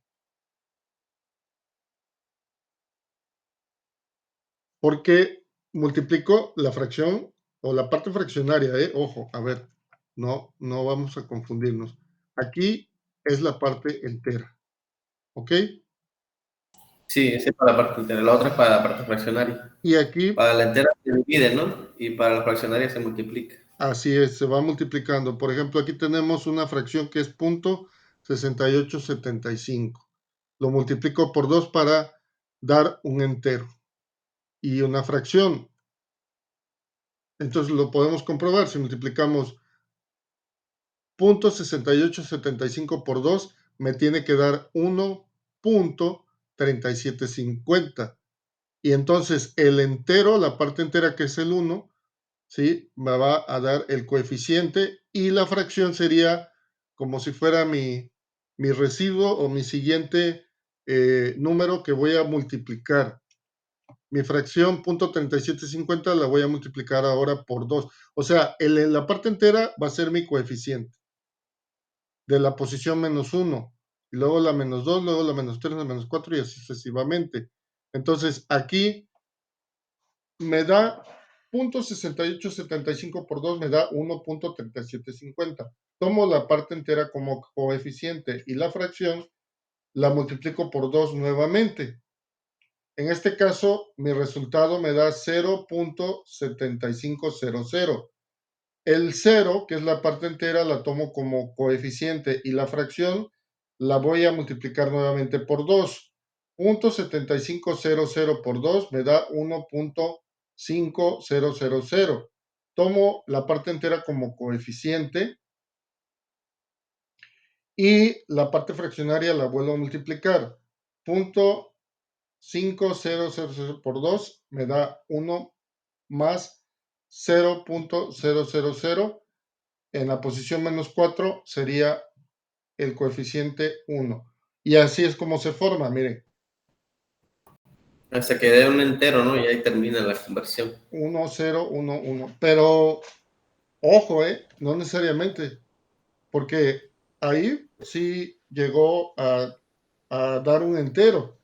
Porque multiplico la fracción o la parte fraccionaria, ojo, a ver, no vamos a confundirnos. Aquí es la parte entera, ¿ok? Sí, ese es para la parte entera, la otra es para la parte fraccionaria. Y aquí, Para la entera se divide, ¿no? Y para la fraccionaria se multiplica. así es, se va multiplicando. Por ejemplo, aquí tenemos una fracción que es .6875. Lo multiplico por 2 para dar un entero. Y una fracción. Entonces lo podemos comprobar si multiplicamos .6875 por 2 me tiene que dar 1.3750. Y entonces el entero, la parte entera que es el 1, ¿sí? Me va a dar el coeficiente y la fracción sería como si fuera mi residuo o mi siguiente número que voy a multiplicar. Mi fracción .3750 la voy a multiplicar ahora por 2. O sea, en la parte entera va a ser mi coeficiente de la posición -1, y luego la -2, luego la -3, la -4 y así sucesivamente. Entonces, aquí me da .6875 por 2, me da 1.3750. Tomo la parte entera como coeficiente y la fracción la multiplico por 2 nuevamente. En este caso, mi resultado me da 0.7500. El 0, que es la parte entera, la tomo como coeficiente y la fracción la voy a multiplicar nuevamente por 2. 0.7500 por 2 me da 1.5000. Tomo la parte entera como coeficiente y la parte fraccionaria la vuelvo a multiplicar. 0.5000 por 2 me da 1 más 0.000. En la posición -4 sería el coeficiente 1. Y así es como se forma, miren. Hasta que dé un entero, ¿no? Y ahí termina la conversión. 1, 0, 1, 1. Pero, ojo, no necesariamente, porque ahí sí llegó a dar un entero.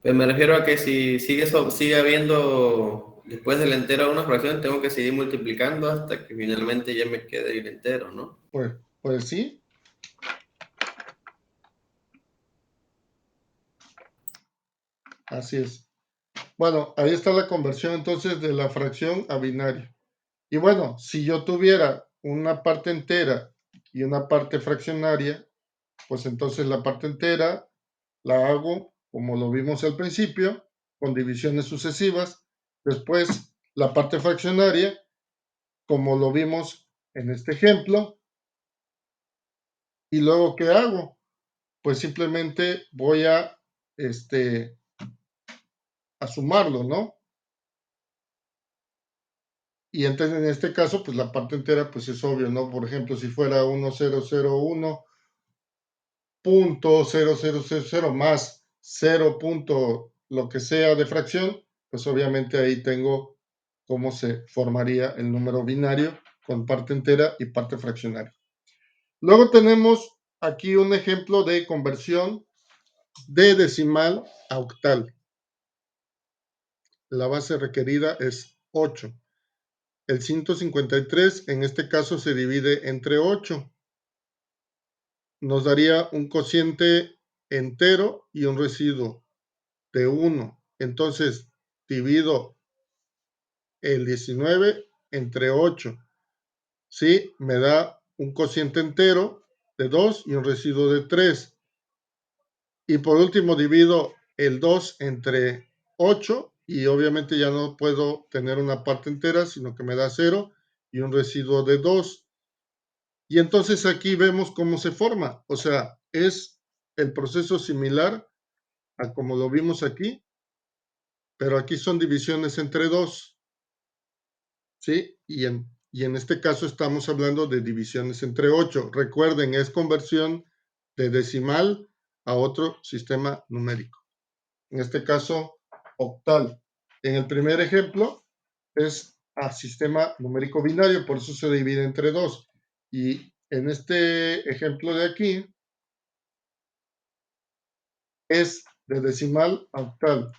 Pues me refiero a que si sigue habiendo después del entero una fracción, tengo que seguir multiplicando hasta que finalmente ya me quede el entero, ¿no? Pues sí. Así es. Bueno, ahí está la conversión entonces de la fracción a binario. Y bueno, si yo tuviera una parte entera y una parte fraccionaria, pues entonces la parte entera la hago como lo vimos al principio, con divisiones sucesivas. Después la parte fraccionaria, como lo vimos en este ejemplo. Y luego, ¿qué hago? Pues simplemente voy a sumarlo, ¿no? Y entonces en este caso, pues la parte entera, pues es obvio, ¿no? Por ejemplo, si fuera 1001.0000 más 0. Lo que sea de fracción, pues obviamente ahí tengo cómo se formaría el número binario con parte entera y parte fraccionaria. Luego tenemos aquí un ejemplo de conversión de decimal a octal. La base requerida es 8. El 153 en este caso se divide entre 8. Nos daría un cociente entero y un residuo de 1. Entonces, divido el 19 entre 8. ¿Sí? Me da un cociente entero de 2 y un residuo de 3. Y por último, divido el 2 entre 8 y obviamente ya no puedo tener una parte entera, sino que me da 0 y un residuo de 2. Y entonces aquí vemos cómo se forma. O sea, es el proceso similar a como lo vimos aquí, pero aquí son divisiones entre 2. ¿Sí? Y en este caso estamos hablando de divisiones entre 8. Recuerden, es conversión de decimal a otro sistema numérico. En este caso, octal. En el primer ejemplo es a sistema numérico binario, por eso se divide entre 2. Y en este ejemplo de aquí es de decimal a octal.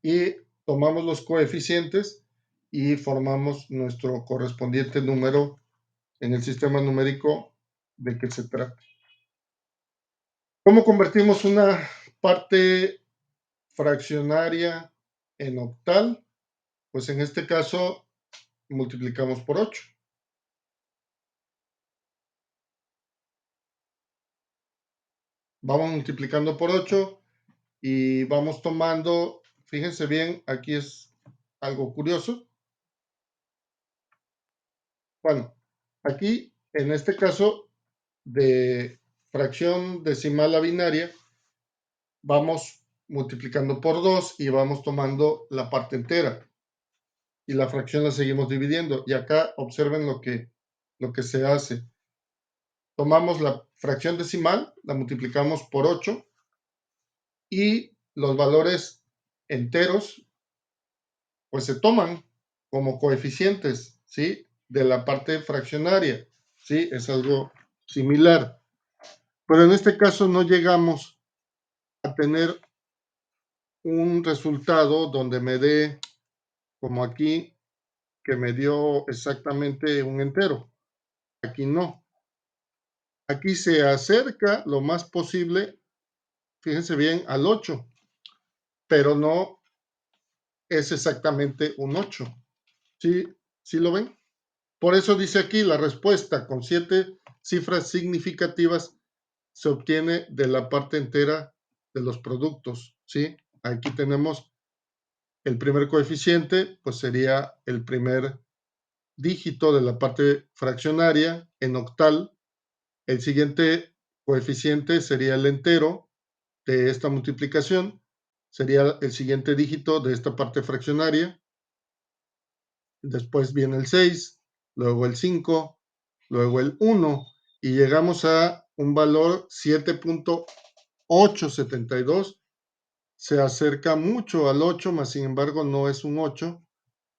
Y tomamos los coeficientes y formamos nuestro correspondiente número en el sistema numérico de que se trata. ¿Cómo convertimos una parte fraccionaria en octal? Pues en este caso multiplicamos por 8. Vamos multiplicando por 8 y vamos tomando, fíjense bien, aquí es algo curioso. Bueno, aquí en este caso de fracción decimal a binaria, vamos multiplicando por 2 y vamos tomando la parte entera. Y la fracción la seguimos dividiendo. Y acá observen lo que se hace. Tomamos la fracción decimal, la multiplicamos por 8 y los valores enteros pues se toman como coeficientes, ¿sí? De la parte fraccionaria, ¿sí? Es algo similar. Pero en este caso no llegamos a tener un resultado donde me dé, como aquí, que me dio exactamente un entero. Aquí no. Aquí se acerca lo más posible, fíjense bien, al 8, pero no es exactamente un 8. ¿Sí? ¿Sí lo ven? Por eso dice aquí la respuesta con 7 cifras significativas se obtiene de la parte entera de los productos, ¿sí? Aquí tenemos el primer coeficiente, pues sería el primer dígito de la parte fraccionaria en octal. El siguiente coeficiente sería el entero de esta multiplicación, sería el siguiente dígito de esta parte fraccionaria. Después viene el 6, luego el 5, luego el 1 y llegamos a un valor 7.872. Se acerca mucho al 8, mas sin embargo no es un 8,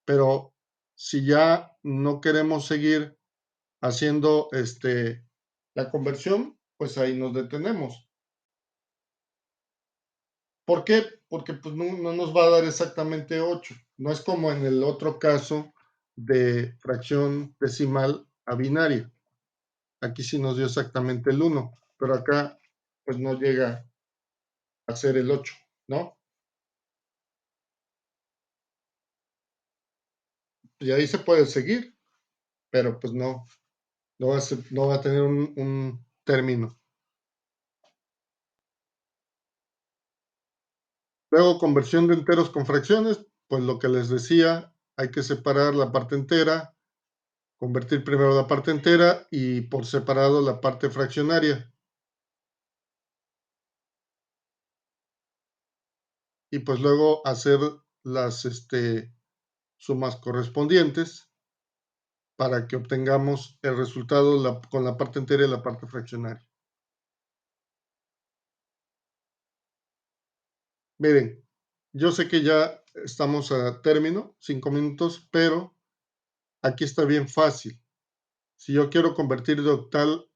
pero si ya no queremos seguir haciendo la conversión, pues ahí nos detenemos. ¿Por qué? Porque pues no nos va a dar exactamente 8. No es como en el otro caso de fracción decimal a binaria. Aquí sí nos dio exactamente el 1, pero acá pues no llega a ser el 8, ¿no? Y ahí se puede seguir, pero pues no va a tener un término. Luego, conversión de enteros con fracciones, pues lo que les decía, hay que separar la parte entera, convertir primero la parte entera y por separado la parte fraccionaria. Y pues luego hacer las sumas correspondientes para que obtengamos el resultado con la parte entera y la parte fraccionaria. Miren, yo sé que ya estamos a término, 5 minutos, pero aquí está bien fácil. Si yo quiero convertir de octal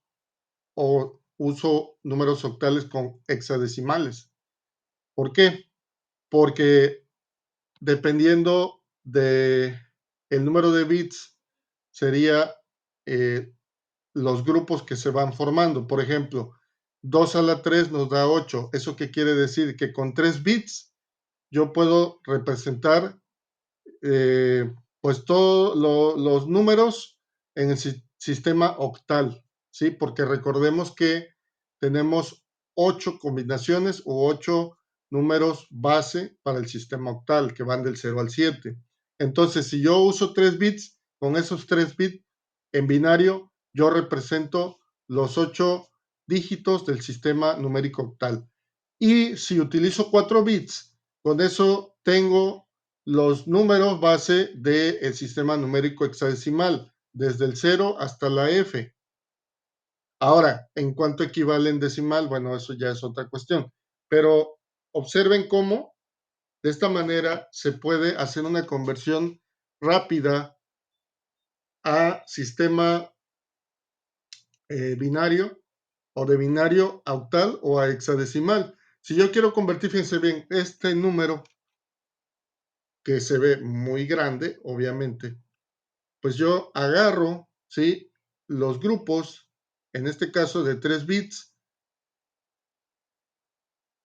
o uso números octales con hexadecimales. ¿Por qué? Porque dependiendo de el número de bits sería los grupos que se van formando. Por ejemplo, 2 a la 3 nos da 8. ¿Eso qué quiere decir? Que con 3 bits yo puedo representar pues todos los números en el sistema octal, ¿sí? Porque recordemos que tenemos 8 combinaciones o 8 números base para el sistema octal que van del 0 al 7. Entonces, si yo uso 3 bits, con esos 3 bits en binario, yo represento los 8 dígitos del sistema numérico octal. Y si utilizo 4 bits, con eso tengo los números base del sistema numérico hexadecimal, desde el 0 hasta la F. Ahora, ¿en cuánto equivale en decimal? Bueno, eso ya es otra cuestión. Pero observen cómo de esta manera se puede hacer una conversión rápida a sistema binario o de binario a octal o a hexadecimal. Si yo quiero convertir, fíjense bien, este número que se ve muy grande, obviamente, pues yo agarro, ¿sí? Los grupos, en este caso de 3 bits,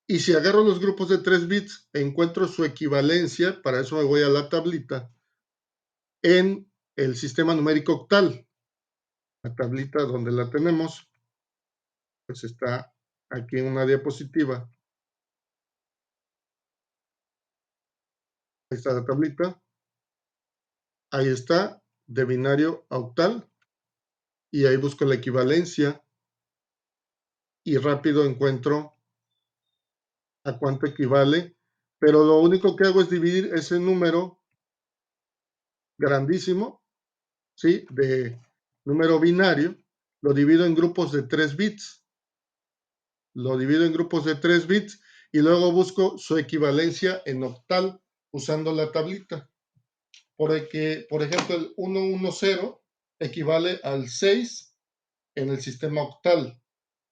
y si agarro los grupos de 3 bits, encuentro su equivalencia, para eso me voy a la tablita, en el sistema numérico octal. La tablita donde la tenemos, pues está aquí en una diapositiva. Ahí está la tablita. Ahí está, de binario a octal. Y ahí busco la equivalencia y rápido encuentro a cuánto equivale, pero lo único que hago es dividir ese número grandísimo, ¿sí? De número binario, lo divido en grupos de 3 bits. Lo divido en grupos de 3 bits y luego busco su equivalencia en octal usando la tablita. Porque, por ejemplo, el 110 equivale al 6 en el sistema octal.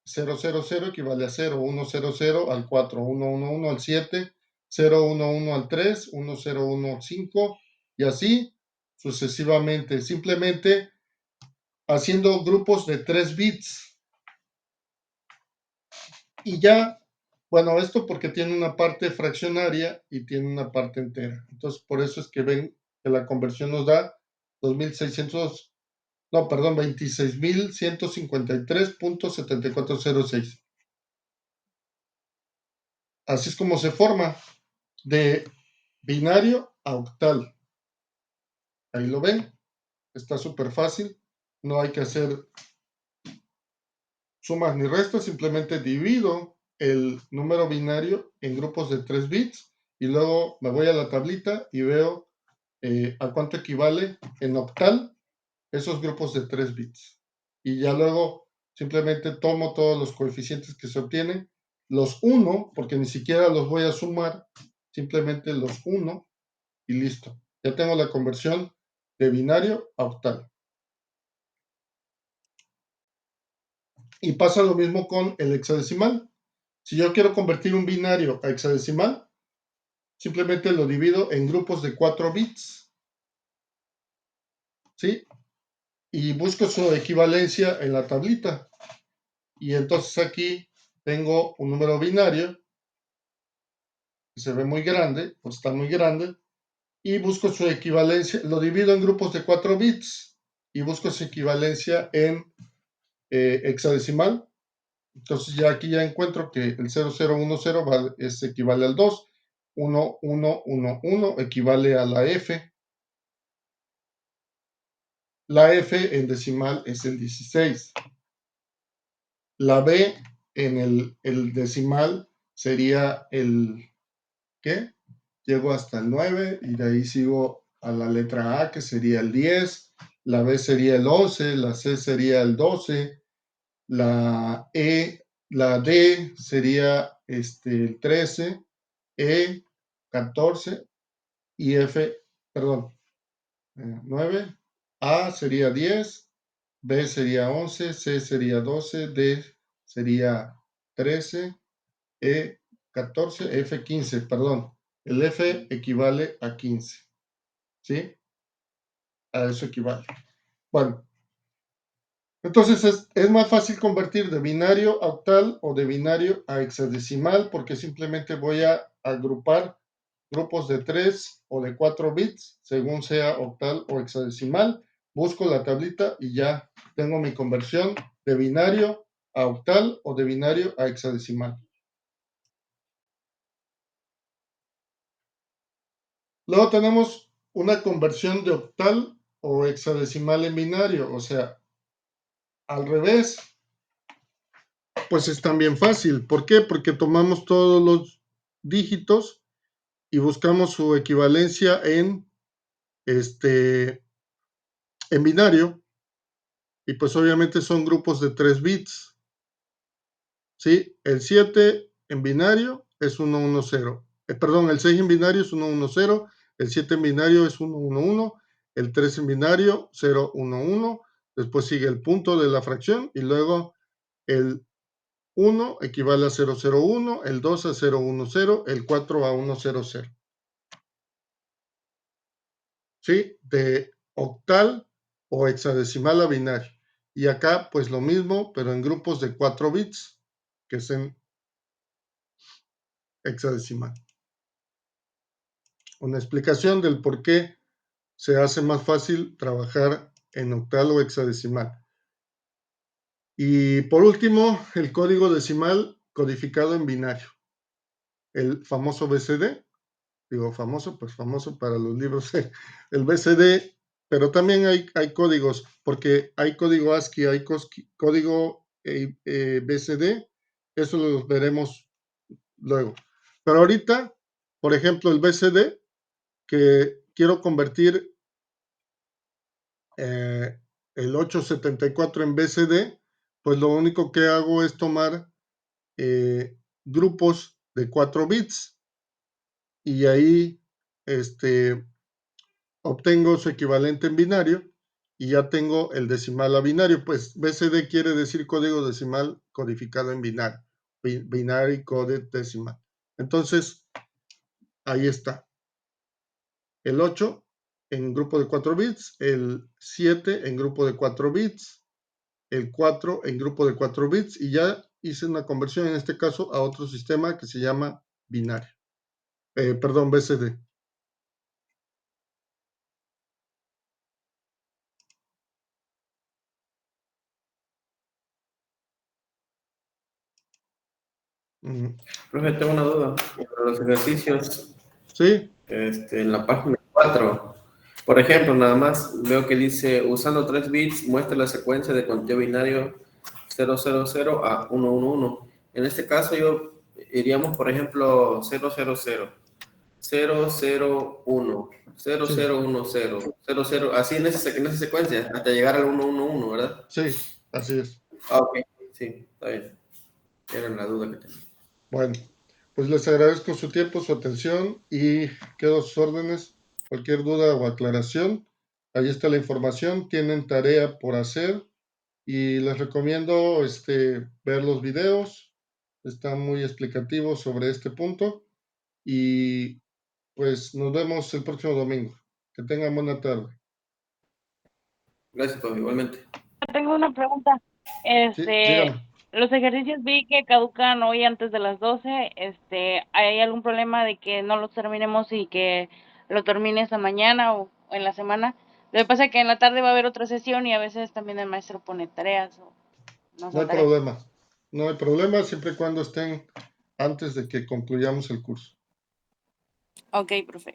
000 equivale a 0, 100 al 4, 111 al 7, 011 al 3, 101 al 5 y así sucesivamente. Simplemente haciendo grupos de 3 bits. Y ya, bueno, esto porque tiene una parte fraccionaria y tiene una parte entera. Entonces, por eso es que ven que la conversión nos da 2600, no, perdón, 26.153.7406. Así es como se forma de binario a octal. Ahí lo ven, está súper fácil, no hay que hacer sumas ni restas, simplemente divido el número binario en grupos de 3 bits y luego me voy a la tablita y veo a cuánto equivale en octal esos grupos de 3 bits. Y ya luego simplemente tomo todos los coeficientes que se obtienen, los uno, porque ni siquiera los voy a sumar, simplemente los uno y listo. Ya tengo la conversión de binario a octal. Y pasa lo mismo con el hexadecimal. Si yo quiero convertir un binario a hexadecimal, simplemente lo divido en grupos de 4 bits, ¿sí? Y busco su equivalencia en la tablita. Y entonces aquí tengo un número binario que se ve muy grande, o está muy grande, y busco su equivalencia, lo divido en grupos de 4 bits y busco su equivalencia en hexadecimal. Entonces ya aquí ya encuentro que el 0010 equivale al 2, 1111 equivale a la F. La F en decimal es el 16. La B en el decimal sería el, ¿qué? Llego hasta el 9 y de ahí sigo a la letra A, que sería el 10. La B sería el 11, la C sería el 12, la D sería el 13, E 14 y F, perdón, 9, A sería 10, B sería 11, C sería 12, D sería 13, E 14, F 15, perdón. El F equivale a 15, ¿sí? A eso equivale. Bueno, entonces es más fácil convertir de binario a octal o de binario a hexadecimal porque simplemente voy a agrupar grupos de 3 o de 4 bits según sea octal o hexadecimal. Busco la tablita y ya tengo mi conversión de binario a octal o de binario a hexadecimal. Luego tenemos una conversión de octal o hexadecimal en binario, o sea, al revés, pues es también fácil. ¿Por qué? Porque tomamos todos los dígitos y buscamos su equivalencia en binario, y pues obviamente son grupos de 3 bits. ¿Sí? El 7 en binario es 110. Perdón, el 6 en binario es 110, el 7 en binario es 111, el 3 en binario 011, después sigue el punto de la fracción y luego el 1 equivale a 001, el 2 a 010, el 4 a 100. ¿Sí? De octal o hexadecimal a binario. Y acá pues lo mismo, pero en grupos de 4 bits, que es en hexadecimal. Una explicación del por qué se hace más fácil trabajar en octal o hexadecimal. Y por último, el código decimal codificado en binario. El famoso BCD, digo famoso, pues famoso para los libros, el BCD, pero también hay códigos, porque hay código ASCII, hay código BCD, eso lo veremos luego. Pero ahorita, por ejemplo, el BCD, que quiero convertir el 874 en BCD, pues lo único que hago es tomar grupos de 4 bits y ahí obtengo su equivalente en binario y ya tengo el decimal a binario. Pues BCD quiere decir código decimal codificado en binario, binary coded decimal. Entonces, ahí está. El 8 en grupo de 4 bits, el 7 en grupo de 4 bits, el 4 en grupo de 4 bits y ya hice una conversión en este caso a otro sistema que se llama binario. Perdón, BCD. Profe, tengo una duda sobre los ejercicios. Sí, En la página 4, por ejemplo, nada más veo que dice, usando 3 bits, muestra la secuencia de conteo binario 000 a 111. En este caso, iríamos, por ejemplo, 000, 001, 0010, 00, así en esa secuencia, hasta llegar al 111, ¿verdad? sí, así es. Ah, ok, sí, está bien. Era la duda que tenía. Bueno, pues les agradezco su tiempo, su atención y quedo a sus órdenes. Cualquier duda o aclaración, ahí está la información. Tienen tarea por hacer y les recomiendo ver los videos. Están muy explicativos sobre este punto y pues nos vemos el próximo domingo. Que tengan buena tarde. Gracias, profe, igualmente. Tengo una pregunta. Sí, dígame. Los ejercicios vi que caducan hoy antes de las 12. ¿Hay algún problema de que no los terminemos y que lo termine esta mañana o en la semana? Lo que pasa es que en la tarde va a haber otra sesión y a veces también el maestro pone tareas o no No hay son tareas. problema. No hay problema siempre y cuando estén antes de que concluyamos el curso. Ok, profe.